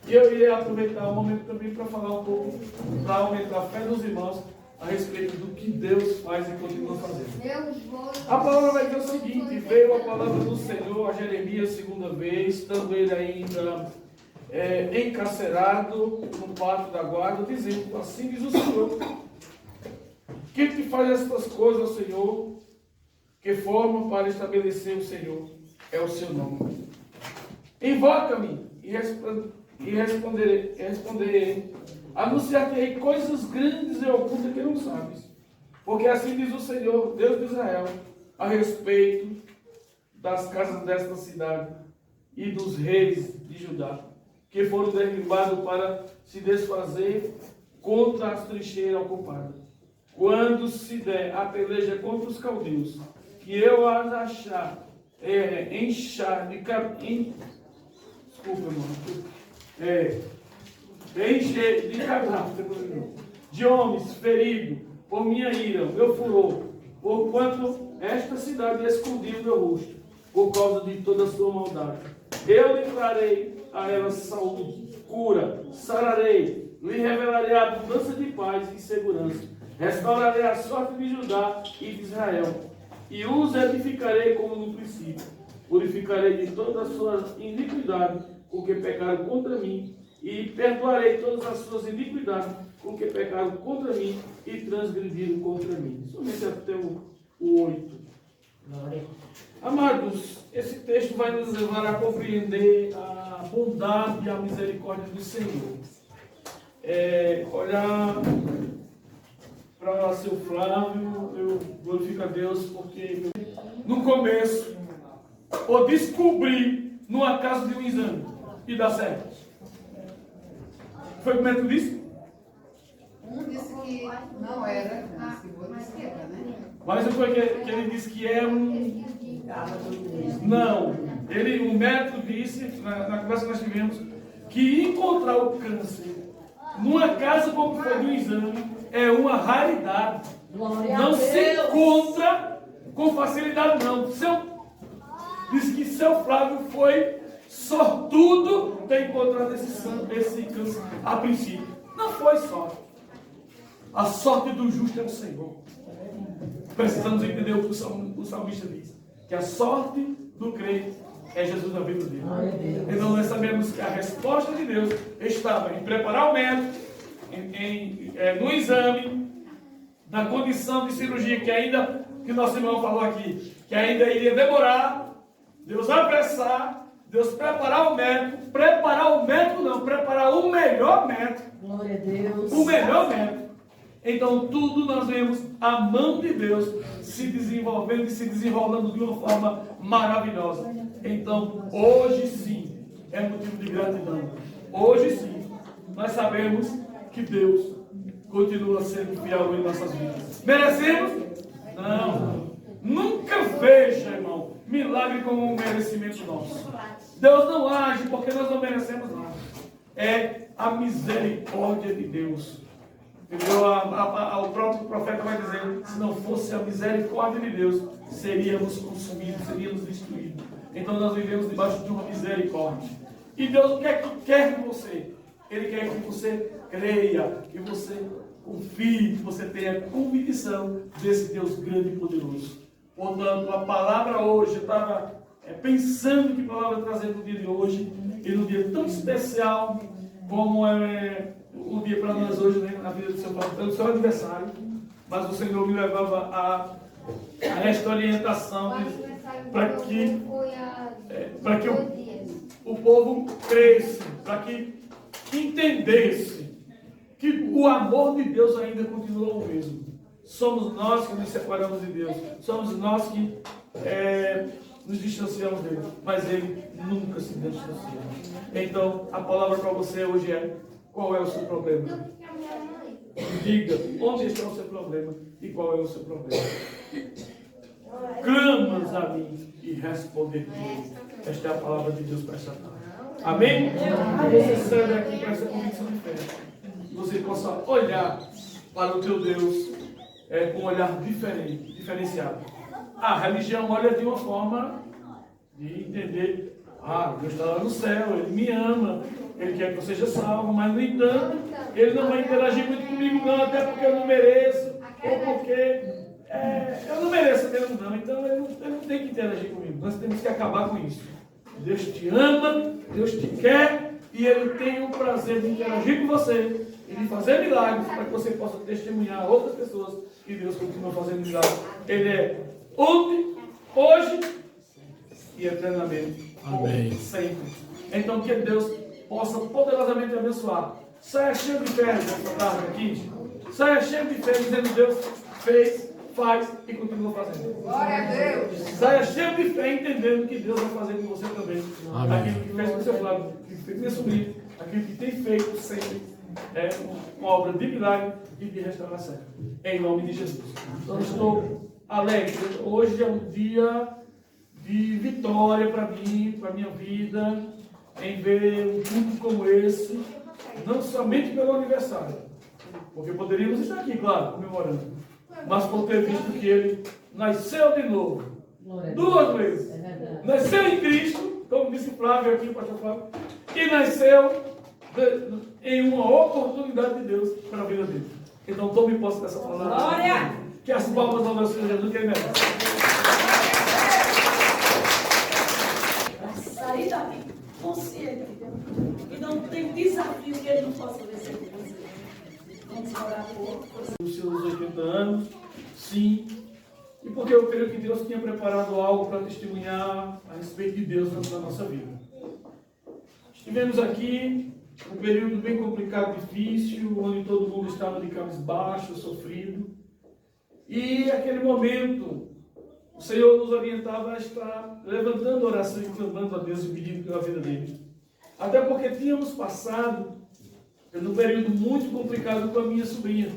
J: E eu irei aproveitar o momento também para falar um pouco, para aumentar a fé dos irmãos, a respeito do que Deus faz e continua fazendo. A palavra vai dizer o seguinte: veio a palavra do Senhor a Jeremias segunda vez, estando ele ainda encarcerado no pátio da guarda, dizendo: assim diz o Senhor, que te faz estas coisas, Senhor? Que forma para estabelecer o Senhor é o seu nome. Invoca-me e responderei. Anunciar-te-ei coisas grandes e ocultas que não sabes. Porque assim diz o Senhor, Deus de Israel, a respeito das casas desta cidade e dos reis de Judá, que foram derribados para se desfazer contra as trincheiras ocupadas. Quando se der a peleja contra os caldeus, que eu as achar, encher de cadáver, de homens feridos por minha ira, meu furor, porquanto esta cidade escondia o meu rosto, por causa de toda a sua maldade. Eu lhe trarei a ela saúde, cura, sararei, lhe revelarei a abundância de paz e segurança, restaurarei a sorte de Judá e de Israel, e os edificarei como no princípio, purificarei de toda a sua iniquidade, porque pecaram contra mim, e perdoarei todas as suas iniquidades, com que pecaram contra mim e transgrediram contra mim. Somente até o 8. Amados, esse texto vai nos levar a compreender a bondade e a misericórdia do Senhor. Olhar para seu Flávio, eu glorifico a Deus, porque no começo, eu descobri numa casa de um exame e dá certo. Foi como é que tu disse?
A: Um disse que não era, o outro disse que era, né?
J: Mas foi que ele disse que é um... Não, o médico disse, na conversa que nós tivemos, que encontrar o câncer numa casa como foi de um exame é uma raridade. Não se encontra com facilidade, não. Diz que seu Flávio foi sortudo ter encontrado esse câncer a princípio. Não foi sorte. A sorte do justo é o Senhor. Precisamos entender o que o salmista diz, que a sorte do crente é Jesus na vida dele. Então nós sabemos que a resposta de Deus estava em preparar o médico, no exame, na condição de cirurgia que nosso irmão falou aqui, que ainda iria demorar, Deus apressar, Deus preparar o médico, preparar o melhor médico.
F: Glória a Deus.
J: O melhor médico. Então, tudo nós vemos a mão de Deus se desenvolvendo e se desenrolando de uma forma maravilhosa. Então, hoje sim, é motivo de gratidão. Hoje sim, nós sabemos que Deus continua sendo fiel em nossas vidas. Merecemos? Não. Nunca veja, irmão, milagre como um merecimento nosso. Deus não age porque nós não merecemos nada. É a misericórdia de Deus. Entendeu? O próprio profeta vai dizer: se não fosse a misericórdia de Deus, seríamos consumidos, seríamos destruídos. Então nós vivemos debaixo de uma misericórdia. E Deus, o que é que quer de você? Ele quer que você creia, que você confie, que você tenha convicção desse Deus grande e poderoso. Portanto, a palavra hoje, eu estava pensando que palavra trazer no dia de hoje, e no dia tão especial como é o dia para nós hoje, né, na vida do seu Pai, pelo seu aniversário, mas o Senhor me levava a esta orientação para que o povo cresça, para que entendesse que o amor de Deus ainda continua o mesmo. Somos nós que nos separamos de Deus, somos nós que nos distanciamos dele, mas ele nunca se distancia. Então, a palavra para você hoje é: qual é o seu problema? Diga onde está o seu problema e qual é o seu problema. Clamas a mim e responder-te. Esta é a palavra de Deus para esta tarde. Amém? Você sai daqui com essa convicção de fé. Você possa olhar para o teu Deus com um olhar diferenciado. A religião olha de uma forma de entender Deus está lá no céu, Ele me ama, Ele quer que eu seja salvo, mas no entanto, Ele não vai interagir muito comigo não, até porque eu não mereço, ou porque eu não mereço mesmo não, então ele não tem que interagir comigo. Nós temos que acabar com isso. Deus te ama, Deus te quer, e Ele tem o prazer de interagir com você e de fazer milagres para que você possa testemunhar a outras pessoas que Deus continua fazendo milagres. Ele é ontem, hoje e eternamente.
E: Amém.
J: Sempre. Então que Deus possa poderosamente abençoar. Saia cheio de fé nessa tarde aqui. Saia cheio de fé dizendo: Deus fez, faz e continua fazendo.
A: Glória a Deus.
J: Saia cheio de fé entendendo que Deus vai fazer com você também.
E: Amém.
J: Aquilo que fez com seu Flávio, aquilo que fez com meu sobrinho, aquilo que tem feito sempre uma obra de milagre e de restauração. Em nome de Jesus. Então estou alegre. Hoje é um dia de vitória para mim, para a minha vida, em ver um culto como esse, não somente pelo aniversário, porque poderíamos estar aqui, claro, comemorando, mas por ter visto que ele nasceu de novo, duas vezes. Nasceu em Cristo, como disse Flávio aqui, o pastor Flávio, e nasceu em uma oportunidade de Deus para a vida dele. Então tome posse dessa palavra.
I: Glória!
J: Que as palmas ao meu Senhor Jesus, que ele merece.
F: Sair daqui consciente que não tem desafio que Ele não possa vencer com você. Vamos orar por
J: Os seus 80 anos, sim. E porque eu creio que Deus tinha preparado algo para testemunhar a respeito de Deus na nossa vida. Estivemos aqui um período bem complicado, difícil, onde todo mundo estava de cabisbaixo, sofrido. E aquele momento, o Senhor nos orientava a estar levantando oração e clamando a Deus e pedindo pela vida dele. Até porque tínhamos passado por um período muito complicado com a minha sobrinha.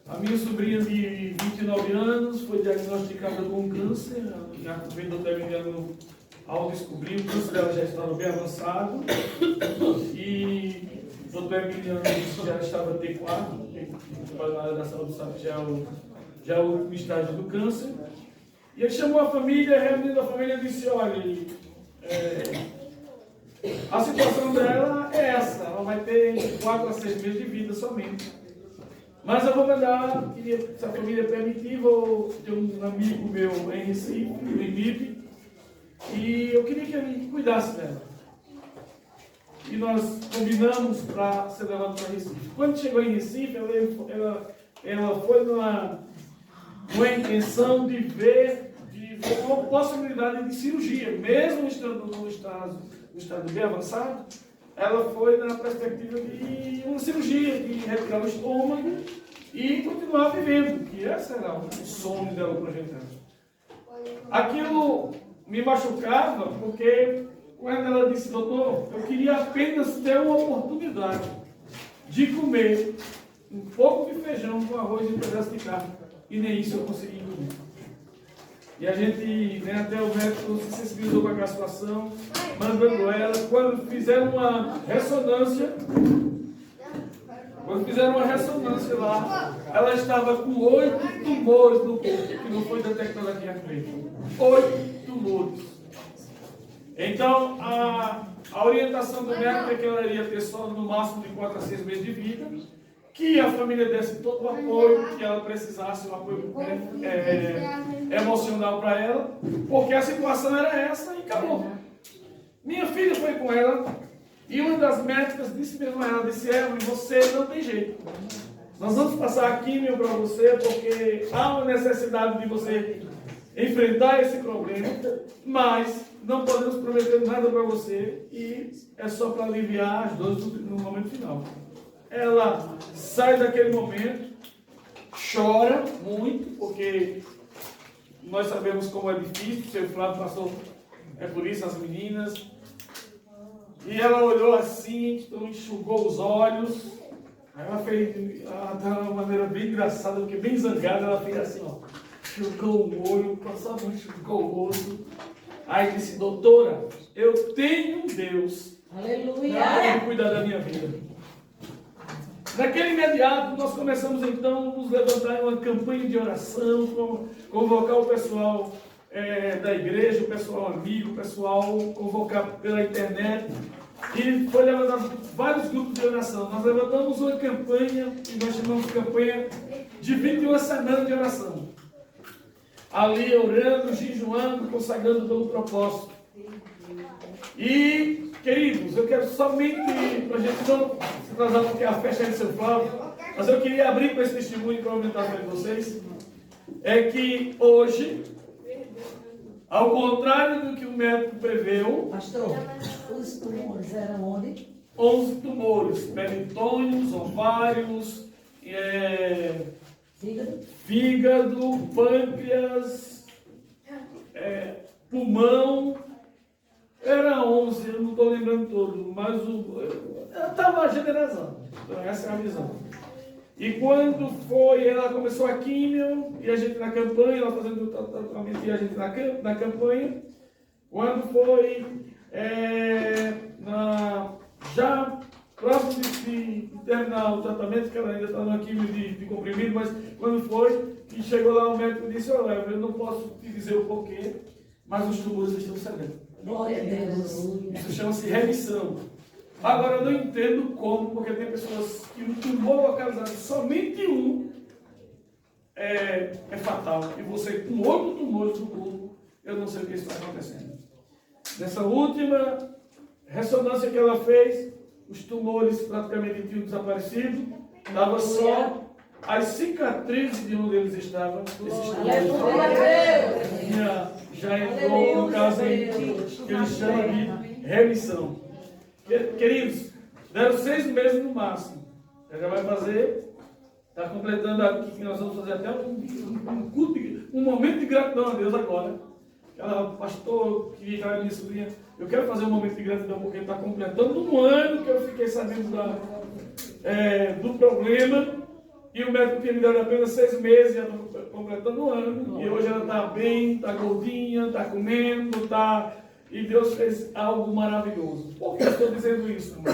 J: A minha sobrinha de 29 anos foi diagnosticada com câncer. A vida terminando ao descobrir, o câncer dela já estava bem avançado. E o doutor Emiliano disse que já estava T4, que trabalha na área da saúde, sabe que já é o último estágio do câncer. E ele chamou a família, reunindo a família, e disse: olha, a situação dela é essa, ela vai ter 4 a 6 meses de vida somente. Mas eu vou mandar, se a família permitir, vou ter um amigo meu em Recife, no IMIP, e eu queria que ele cuidasse dela. E nós combinamos para ser levado para Recife. Quando chegou em Recife, ela foi numa intenção de ver uma possibilidade de cirurgia, mesmo estando no estado bem avançado. Ela foi na perspectiva de uma cirurgia, de retirar o estômago e continuar vivendo, que esse era o sonho dela projetado. Aquilo me machucava porque quando ela disse: doutor, eu queria apenas ter uma oportunidade de comer um pouco de feijão com arroz e um pedaço de carne, e nem isso eu consegui engolir. E a gente, até o médico se sensibilizou com aquela situação, mandando ela. Quando fizeram uma ressonância lá, ela estava com 8 tumores no corpo, que não foi detectado aqui à frente. 8 tumores. Então, a orientação do médico é que ela iria ter só no máximo de 4 a 6 meses de vida, que a família desse todo o apoio que ela precisasse, um apoio emocional para ela, porque a situação era essa e acabou. Minha filha foi com ela e uma das médicas disse mesmo a ela, disse: Evelyn, você não tem jeito. Nós vamos passar a químio para você porque há uma necessidade de você enfrentar esse problema, mas não podemos prometer nada para você e é só para aliviar as dores no momento final. Ela sai daquele momento, chora muito, porque nós sabemos como é difícil, o seu Flávio passou por isso, as meninas. E ela olhou assim, então enxugou os olhos. Aí ela fez de uma maneira bem engraçada, porque bem zangada, ela fez assim, ó. Enxugou o olho, passou a mão, enxugou o rosto. Aí disse: doutora, eu tenho um Deus que cuida da minha vida. Naquele imediato, nós começamos então a nos levantar em uma campanha de oração, convocar o pessoal da igreja, o pessoal amigo, o pessoal convocado pela internet, e foi levantado vários grupos de oração. Nós levantamos uma campanha, que nós chamamos de campanha de 21 semanas de oração. Ali orando, jejuando, consagrando pelo propósito. E, queridos, eu quero somente, para a gente não se atrasar, porque a festa é de São Flávio, mas eu queria abrir com esse testemunho para aumentar a fé de vocês. É que hoje, ao contrário do que o médico preveu,
F: Pastor, os tumores eram onde?
J: 11 tumores, peritônios, ovários, fígado, pâncreas, pulmão. Era 11, eu não estou lembrando todo, mas eu estava generalizando. Então, essa é a visão. E quando foi, ela começou a químio, e a gente na campanha, ela fazendo o tratamento e a gente na campanha. Quando foi, já próximo de terminar o tratamento, que ela ainda está na químio de comprimido, mas quando foi, que chegou lá o médico e disse: olha, eu não posso te dizer o porquê, mas os tumores estão cedendo.
F: Glória a Deus.
J: Isso chama-se remissão. Agora eu não entendo como, porque tem pessoas que o tumor localizado, somente um, é fatal. E você com outro tumor no corpo, eu não sei o que está acontecendo. Nessa última ressonância que ela fez, os tumores praticamente tinham desaparecido. Estava só as cicatrizes de onde eles estavam. Esses tumores já entrou no caso aí que eles chamam de remissão. Queridos, deram 6 meses no máximo. Ela já vai fazer, está completando aqui, que nós vamos fazer até um culto, um momento de gratidão a Deus agora. Ela, pastor, queria que minha sobrinha, eu quero fazer um momento de gratidão porque está completando um ano que eu fiquei sabendo do problema. E o médico tinha me dado apenas 6 meses, já está completando um ano. E hoje ela está bem, está gordinha, está comendo, está... E Deus fez algo maravilhoso. Por que eu estou dizendo isso, irmão?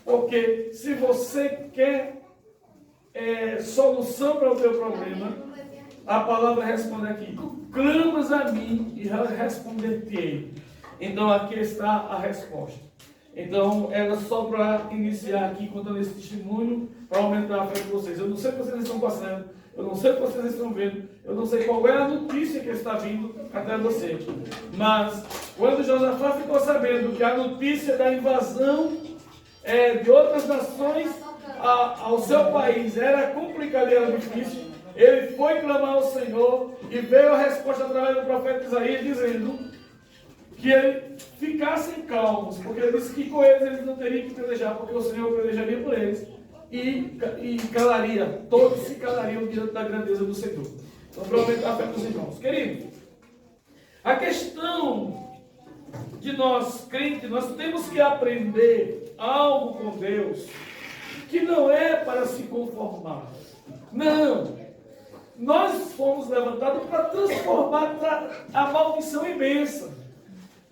J: Porque se você quer solução para o teu problema, a palavra responde aqui: clamas a mim e responder-te-ei. Então aqui está a resposta. Então era só para iniciar aqui contando esse testemunho, para aumentar a fé de vocês. Eu não sei o que vocês estão passando, eu não sei o que vocês estão vendo, eu não sei qual é a notícia que está vindo até você. Mas quando Josafá ficou sabendo que a notícia da invasão de outras nações ao seu país era complicada e era difícil, ele foi clamar ao Senhor e veio a resposta através do profeta Isaías dizendo que eles ficassem calmos, porque ele disse que com eles não teriam que pelejar, porque o Senhor pelejaria por eles e calaria, todos se calariam diante da grandeza do Senhor. Então, para aumentar a fé dos irmãos. Querido, a questão de nós crentes, nós temos que aprender algo com Deus, que não é para se conformar. Não. Nós fomos levantados para transformar a maldição em bênção.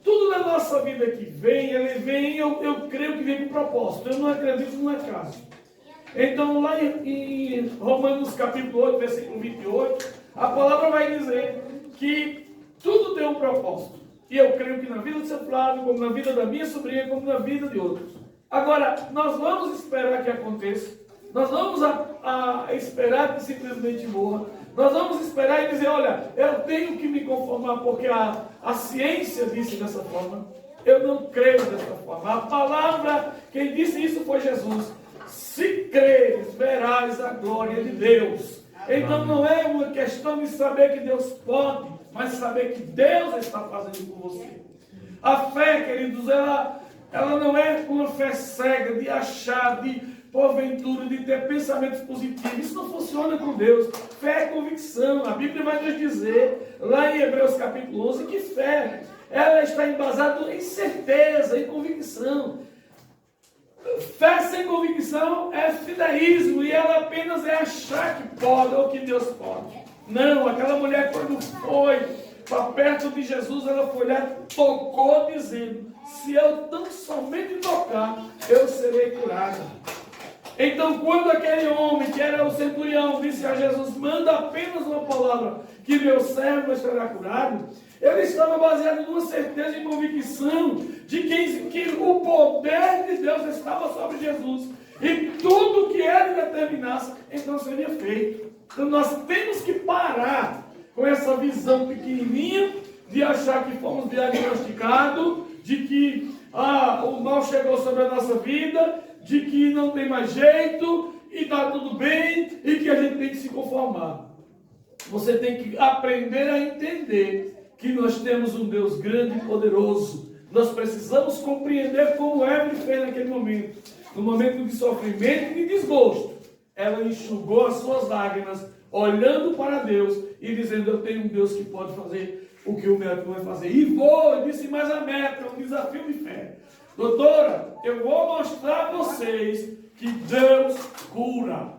J: Tudo na nossa vida que vem, ele vem, eu creio que vem com propósito. Eu não acredito no acaso. Então, lá em Romanos capítulo 8, versículo 28, a palavra vai dizer que tudo tem um propósito. E eu creio que na vida do seu Flávio, como na vida da minha sobrinha, como na vida de outros. Agora, nós vamos esperar que aconteça. Nós vamos esperar que simplesmente morra. Nós vamos esperar e dizer: olha, eu tenho que me conformar porque a ciência disse dessa forma. Eu não creio dessa forma. A palavra, quem disse isso foi Jesus. Se creres, verás a glória de Deus. Então não é uma questão de saber que Deus pode, mas saber que Deus está fazendo por você. A fé, queridos, ela não é uma fé cega de achar, de porventura, de ter pensamentos positivos. Isso não funciona com Deus. Fé é convicção. A Bíblia vai nos dizer, lá em Hebreus capítulo 11, que fé, ela está embasada em certeza, em convicção. Fé sem convicção é fideísmo, e ela apenas é achar que pode, ou que Deus pode. Não, aquela mulher quando foi para perto de Jesus, ela foi lá, tocou dizendo: se eu tão somente tocar, eu serei curada. Então, quando aquele homem, que era o centurião, disse a Jesus, manda apenas uma palavra, que meu servo estará curado, ele estava baseado numa certeza e convicção de que o poder de Deus estava sobre Jesus. E tudo que ele determinasse, então seria feito. Então nós temos que parar com essa visão pequenininha de achar que fomos diagnosticados, de que o mal chegou sobre a nossa vida, de que não tem mais jeito, e está tudo bem, e que a gente tem que se conformar. Você tem que aprender a entender que nós temos um Deus grande e poderoso. Nós precisamos compreender como Evelyn fez naquele momento. No momento de sofrimento e de desgosto, ela enxugou as suas lágrimas, olhando para Deus e dizendo, eu tenho um Deus que pode fazer o que o médico vai fazer. E vou, disse mais a meta, um desafio de fé. Doutora, eu vou mostrar a vocês que Deus cura.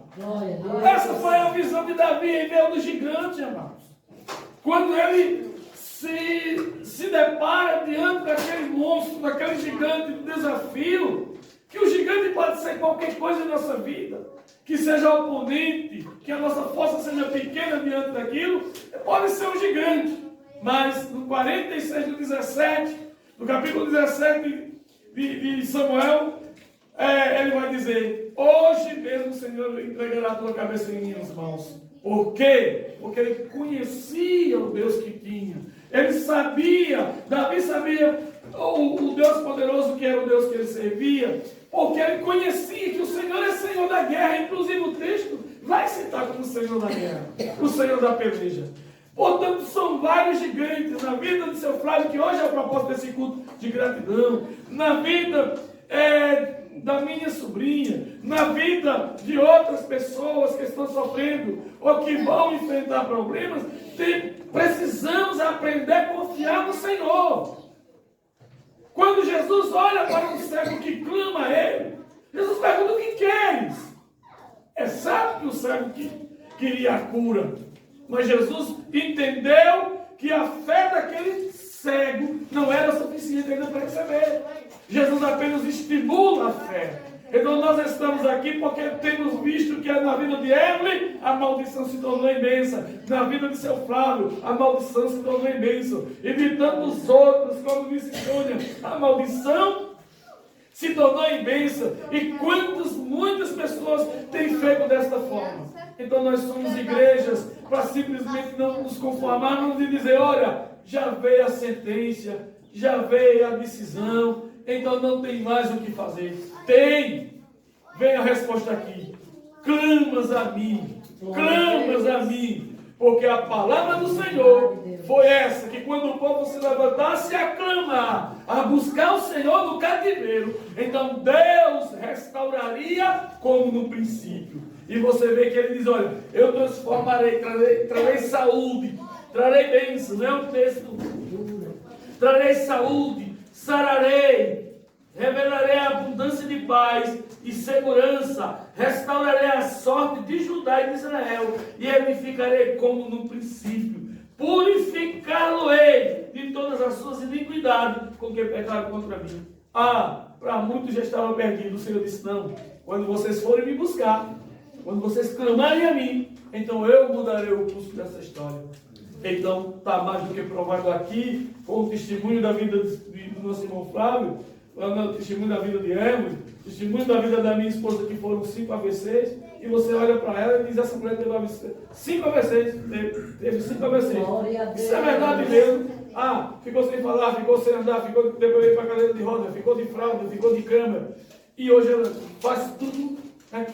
J: Essa foi a visão de Davi em meio do gigante, amados. Quando ele se depara diante daquele monstro, daquele gigante de desafio, que o gigante pode ser qualquer coisa na nossa vida, que seja oponente, que a nossa força seja pequena diante daquilo, pode ser um gigante. Mas no 46 do 17, no capítulo 17 de Samuel, ele vai dizer, hoje mesmo o Senhor entregará a tua cabeça em minhas mãos. Por quê? Porque ele conhecia o Deus que tinha. Ele sabia, Davi sabia o Deus poderoso que era o Deus que ele servia, porque ele conhecia que o Senhor é Senhor da guerra. Inclusive o texto vai citar como Senhor da guerra, o Senhor da peleja. Portanto, são vários gigantes na vida do seu Flávio, que hoje é o propósito desse culto de gratidão, na vida da minha sobrinha, na vida de outras pessoas que estão sofrendo ou que vão enfrentar problemas. Precisamos aprender a confiar no Senhor. Quando Jesus olha para um cego que clama a ele, Jesus pergunta, o que queres? É certo que o cego queria a cura, mas Jesus entendeu que a fé daquele cego não era suficiente ainda para receber. Jesus apenas estimula a fé. Então nós estamos aqui porque temos visto que na vida de Evelyn a maldição se tornou em bênção, na vida de seu Flávio a maldição se tornou em bênção, e de tantos outros, como disse Sônia, a maldição se tornou em bênção. E muitas pessoas têm feito desta forma. Então nós somos igrejas para simplesmente não nos conformarmos e dizer, olha, já veio a sentença, já veio a decisão, então não tem mais o que fazer. Tem! Vem a resposta aqui. Clamas a mim, porque a palavra do Senhor foi essa, que quando o povo se levantasse a clamar, a buscar o Senhor no cativeiro, então Deus restauraria como no princípio. E você vê que ele diz, olha, eu transformarei, trarei saúde, trarei bênção, não é um texto, trarei saúde, sararei, revelarei a abundância de paz e segurança, restaurarei a sorte de Judá e de Israel, e edificarei como no princípio, purificá-lo-ei de todas as suas iniquidades com que pecaram contra mim. Para muitos já estava perdido. O Senhor disse, não, quando vocês forem me buscar, quando vocês clamarem a mim, então eu mudarei o curso dessa história. Então está mais do que provado aqui, com o testemunho da vida do nosso irmão Flávio, o testemunho da vida de Evelyn, o testemunho da vida da minha esposa, que foram 5 AVCs, e você olha para ela e diz, essa mulher teve 5 AVCs, teve 5 AVCs. Isso é verdade mesmo. Ficou sem falar, ficou sem andar, ficou depois para a cadeira de roda, ficou de fralda, ficou de cama, e hoje ela faz tudo, né?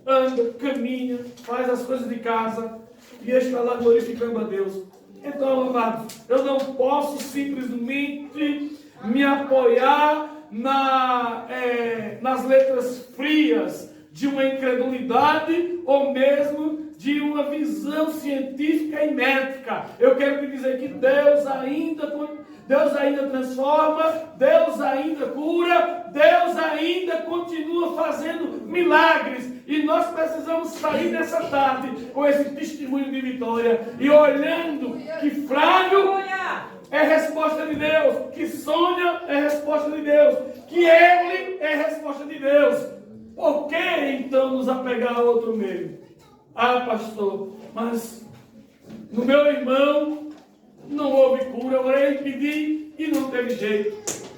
J: Anda, caminha, faz as coisas de casa, e está lá glorificando a Deus. Então, amados, eu não posso simplesmente me apoiar nas letras frias de uma incredulidade ou mesmo de uma visão científica e médica. Eu quero te dizer que Deus ainda transforma, Deus ainda cura, Deus ainda continua fazendo milagres. E nós precisamos sair nessa tarde com esse testemunho de vitória e olhando que Flávio é resposta de Deus, que Sônia é resposta de Deus, que Evelyn é resposta de Deus. Porque então nos apegar a outro meio? Ah, pastor, mas no meu irmão não houve cura, eu orei, pedi e não teve jeito.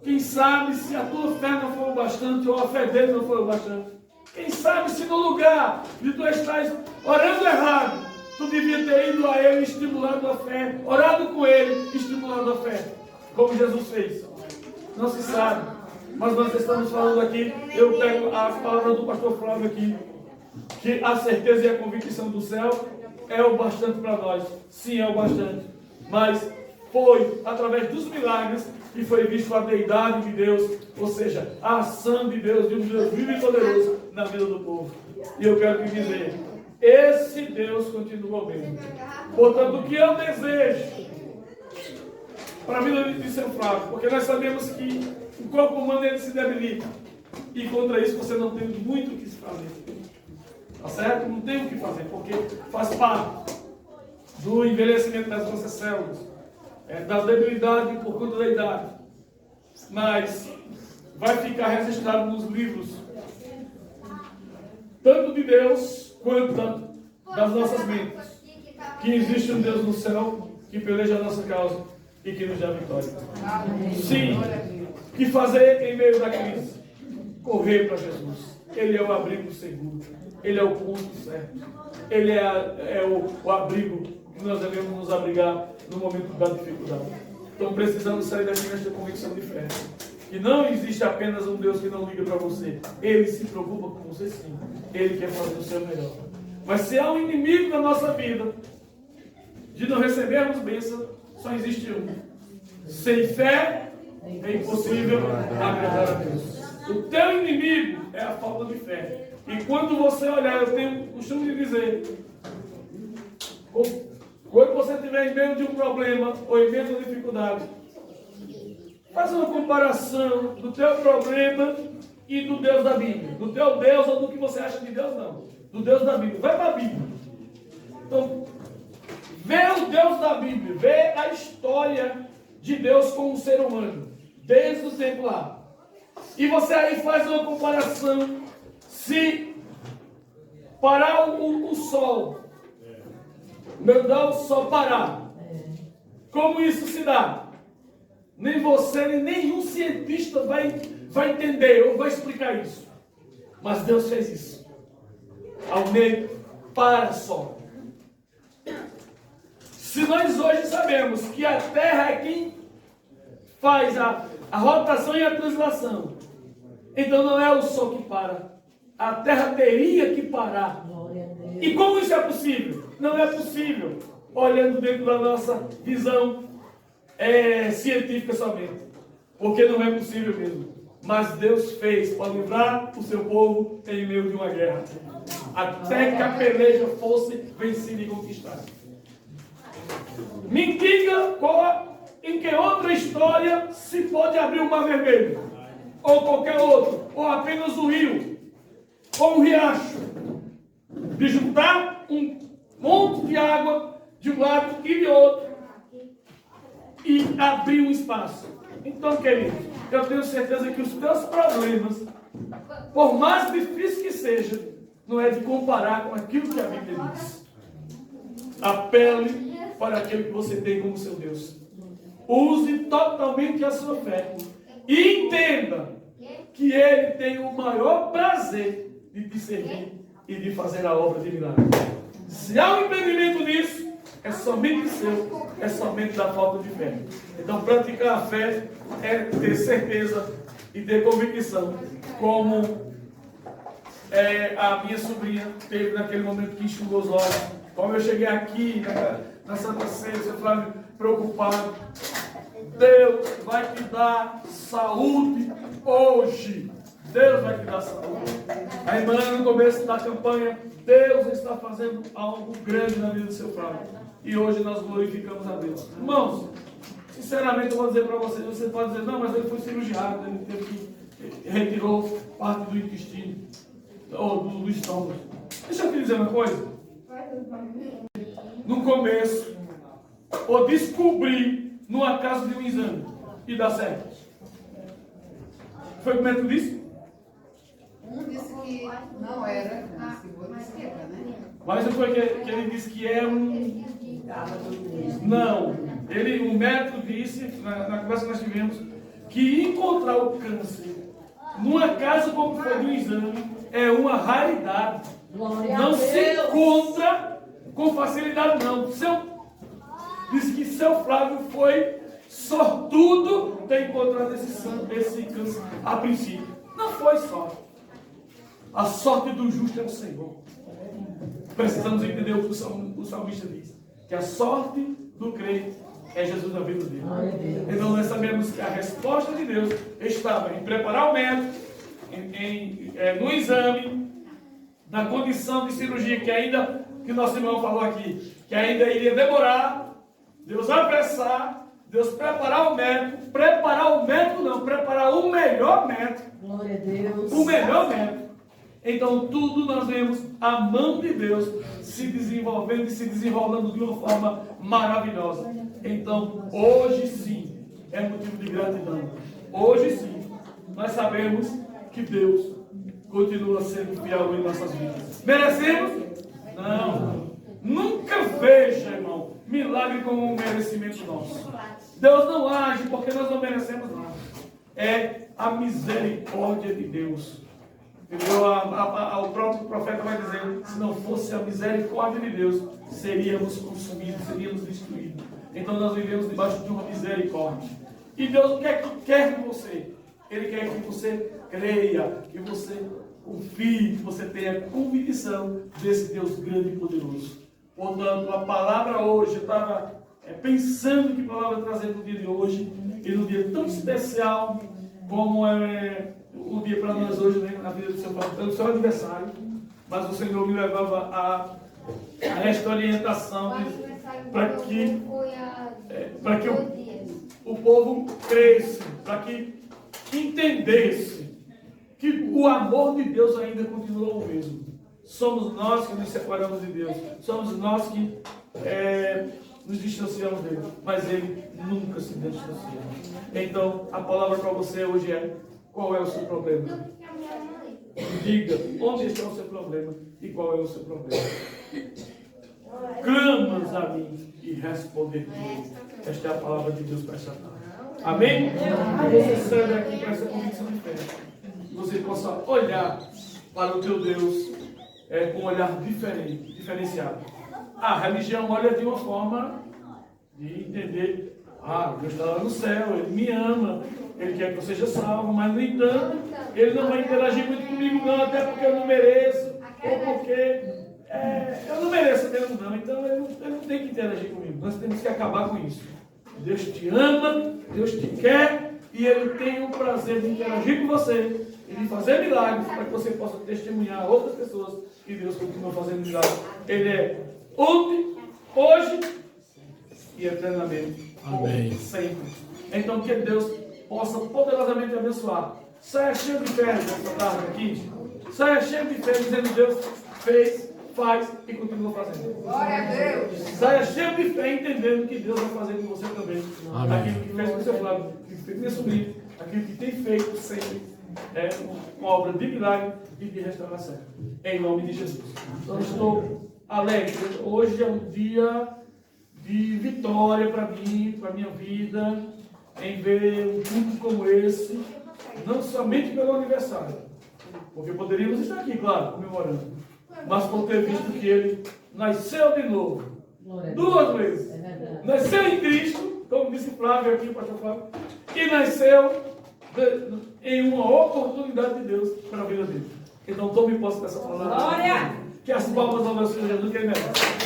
J: Quem sabe se a tua fé não foi o bastante ou a fé dele não foi o bastante. Quem sabe se no lugar de tu estás orando errado, tu devia ter ido a ele estimulando a fé, orado com ele, estimulando a fé, como Jesus fez. Não se sabe, mas nós estamos falando aqui, eu pego as palavras do pastor Flávio aqui, que a certeza e a convicção do céu é o bastante para nós. Sim, é o bastante. Mas foi através dos milagres que foi visto a deidade de Deus, ou seja, a ação de Deus, de um Deus vivo e poderoso na vida do povo. E eu quero te dizer, esse Deus continua o mesmo. Portanto, o que eu desejo para a vida de seu Flávio, porque nós sabemos que o corpo humano ele se debilita, e contra isso você não tem muito o que se fazer. Tá certo? Não tem o que fazer, porque faz parte do envelhecimento das nossas células, da debilidade por conta da idade. Mas vai ficar registrado nos livros, tanto de Deus quanto das nossas mentes, que existe um Deus no céu que peleja a nossa causa e que nos dá vitória. Sim, o que fazer em meio da crise? Correr para Jesus. Ele é o abrigo seguro. Ele é o ponto certo. Ele é o abrigo que nós devemos nos abrigar no momento da dificuldade. Então precisamos sair daqui nesta convicção de fé. Que não existe apenas um Deus que não liga para você. Ele se preocupa com você sim. Ele quer fazer o seu melhor. Mas se há um inimigo na nossa vida de não recebermos bênção, só existe um. Sem fé é impossível agradar a Deus. O teu inimigo é a falta de fé. E quando você olhar, eu tenho o costume de dizer, quando você estiver em meio de um problema ou em meio de uma dificuldade, faz uma comparação do teu problema e do Deus da Bíblia. Do teu Deus ou do que você acha de Deus, não. Do Deus da Bíblia. Vai para a Bíblia. Então, vê o Deus da Bíblia. Vê a história de Deus com o ser humano. Desde o tempo lá. E você aí faz uma comparação. Se parar o sol, mandar o sol parar, como isso se dá? Nem você, nem nenhum cientista vai entender ou vai explicar isso. Mas Deus fez isso. Ao meio, para sol. Se nós hoje sabemos que a Terra é quem faz a rotação e a translação, então não é o Sol que para. A Terra teria que parar. E como isso é possível? Não é possível, olhando dentro da nossa visão científica somente. Porque não é possível mesmo. Mas Deus fez para livrar o seu povo em meio de uma guerra. Até que a peleja fosse vencida e conquistada. Me diga em que outra história se pode abrir o Mar Vermelho. Ou qualquer outro. Ou apenas o rio. Ou um riacho. De juntar um monte de água de um lado e de outro. E abrir um espaço. Então, querido, eu tenho certeza que os teus problemas, por mais difícil que seja, não é de comparar com aquilo que a Bíblia diz. Apele para aquilo que você tem como seu Deus. Use totalmente a sua fé. E entenda que Ele tem o maior prazer de te servir e de fazer a obra de milagre. Se há um impedimento nisso, é somente seu, é somente da falta de fé. Então, praticar a fé é ter certeza e ter convicção, como a minha sobrinha teve naquele momento que enxugou os olhos. Como eu cheguei aqui na Santa Ceia, eu falei preocupado. Deus vai te dar saúde hoje. Deus vai te dar saúde. A irmã, no começo da campanha, Deus está fazendo algo grande na vida do seu Flávio. E hoje nós glorificamos a Deus. Irmãos, sinceramente eu vou dizer para vocês, você pode dizer, não, mas ele foi cirurgiado, ele teve que retirou parte do intestino, ou do estômago. Deixa eu te dizer uma coisa. No começo, ou descobrir no acaso de um exame e dá certo. Foi como é que tu disse?
A: que não era seguro de esquerda, né?
J: Mas não foi que ele disse que é um... Não. O médico disse, na conversa que nós tivemos, que encontrar o câncer numa casa como foi do exame é uma raridade. Não se encontra com facilidade, não. Disse que seu Flávio foi sortudo ter encontrado esse câncer a princípio. Não foi sorte. A sorte do justo é o Senhor. Precisamos entender o que o salmista diz. Que a sorte do crente é Jesus na vida dele. Então nós sabemos que a resposta de Deus estava em preparar o médico, no exame, na condição de cirurgia que nosso irmão falou aqui, que ainda iria demorar, Deus apressar, Deus preparar o médico, preparar o melhor médico.
F: Glória a Deus.
J: O melhor médico. Então tudo nós vemos a mão de Deus se desenvolvendo e se desenrolando de uma forma maravilhosa. Então hoje sim é motivo de gratidão. Hoje sim nós sabemos que Deus continua sendo fiel em nossas vidas. Merecemos? Não. Nunca veja, irmão, milagre como um merecimento nosso. Deus não age porque nós não merecemos nada. É a misericórdia de Deus. Entendeu? O próprio profeta vai dizer, se não fosse a misericórdia de Deus, seríamos consumidos, seríamos destruídos. Então nós vivemos debaixo de uma misericórdia. E Deus o que quer de você? Ele quer que você creia, que você confie, que você tenha convicção desse Deus grande e poderoso. Portanto, a palavra hoje, eu estava pensando que palavra trazer no dia de hoje, e num dia tão especial como é o dia para nós hoje, né, na vida do seu pai, pelo seu aniversário, mas o Senhor me levava a esta orientação para que o povo cresça, para que entendesse que o amor de Deus ainda continua o mesmo. Somos nós que nos separamos de Deus, somos nós que nos distanciamos dele, mas ele nunca se distancia. Então, a palavra para você hoje é: qual é o seu problema? Diga onde está o seu problema e qual é o seu problema. Clamas a mim e responder-te. Esta é a palavra de Deus para esta tarde. Amém? Você sai daqui com essa convicção de fé. Que você possa olhar para o teu Deus com um olhar diferenciado. A religião olha de uma forma de entender: Deus está lá no céu, Ele me ama, Ele quer que eu seja salvo, mas no entanto, Ele não vai interagir muito comigo não, até porque eu não mereço, ou porque eu não mereço mesmo não, então ele não tem que interagir comigo. Nós temos que acabar com isso. Deus te ama, Deus te quer, e Ele tem o prazer de interagir com você e de fazer milagres para que você possa testemunhar a outras pessoas que Deus continua fazendo milagres. Ele é ontem, hoje e eternamente. Amém. Sempre. Então que Deus possa poderosamente abençoar. Saia cheio de fé nessa tarde aqui. Saia cheio de fé dizendo: Deus fez, faz e continua fazendo.
A: Glória a Deus.
J: Saia cheio de fé entendendo que Deus vai fazer com você também. Amém. Aquilo que fez com o seu Flávio, aquilo que fez com meu sobrinho, aquilo que tem feito sempre uma obra de milagre e de restauração. Em nome de Jesus. Então estou alegre. Hoje é um dia de vitória para mim, para a minha vida, em ver um culto como esse, não somente pelo aniversário, porque poderíamos estar aqui, claro, comemorando, mas por ter visto que ele nasceu de novo, duas vezes. Nasceu em Cristo, como disse Flávio aqui, o pastor Flávio, e nasceu em uma oportunidade de Deus para a vida dele. Então tome posse dessa palavra. Glória! Que as palmas ao meu Senhor Jesus, que ele merece.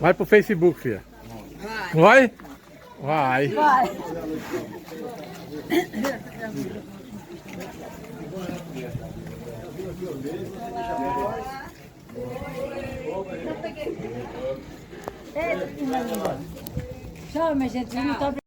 E: Vai pro Facebook, filha. Vai? Vai.
F: Vai.
I: Tchau, minha gente. Muito obrigada.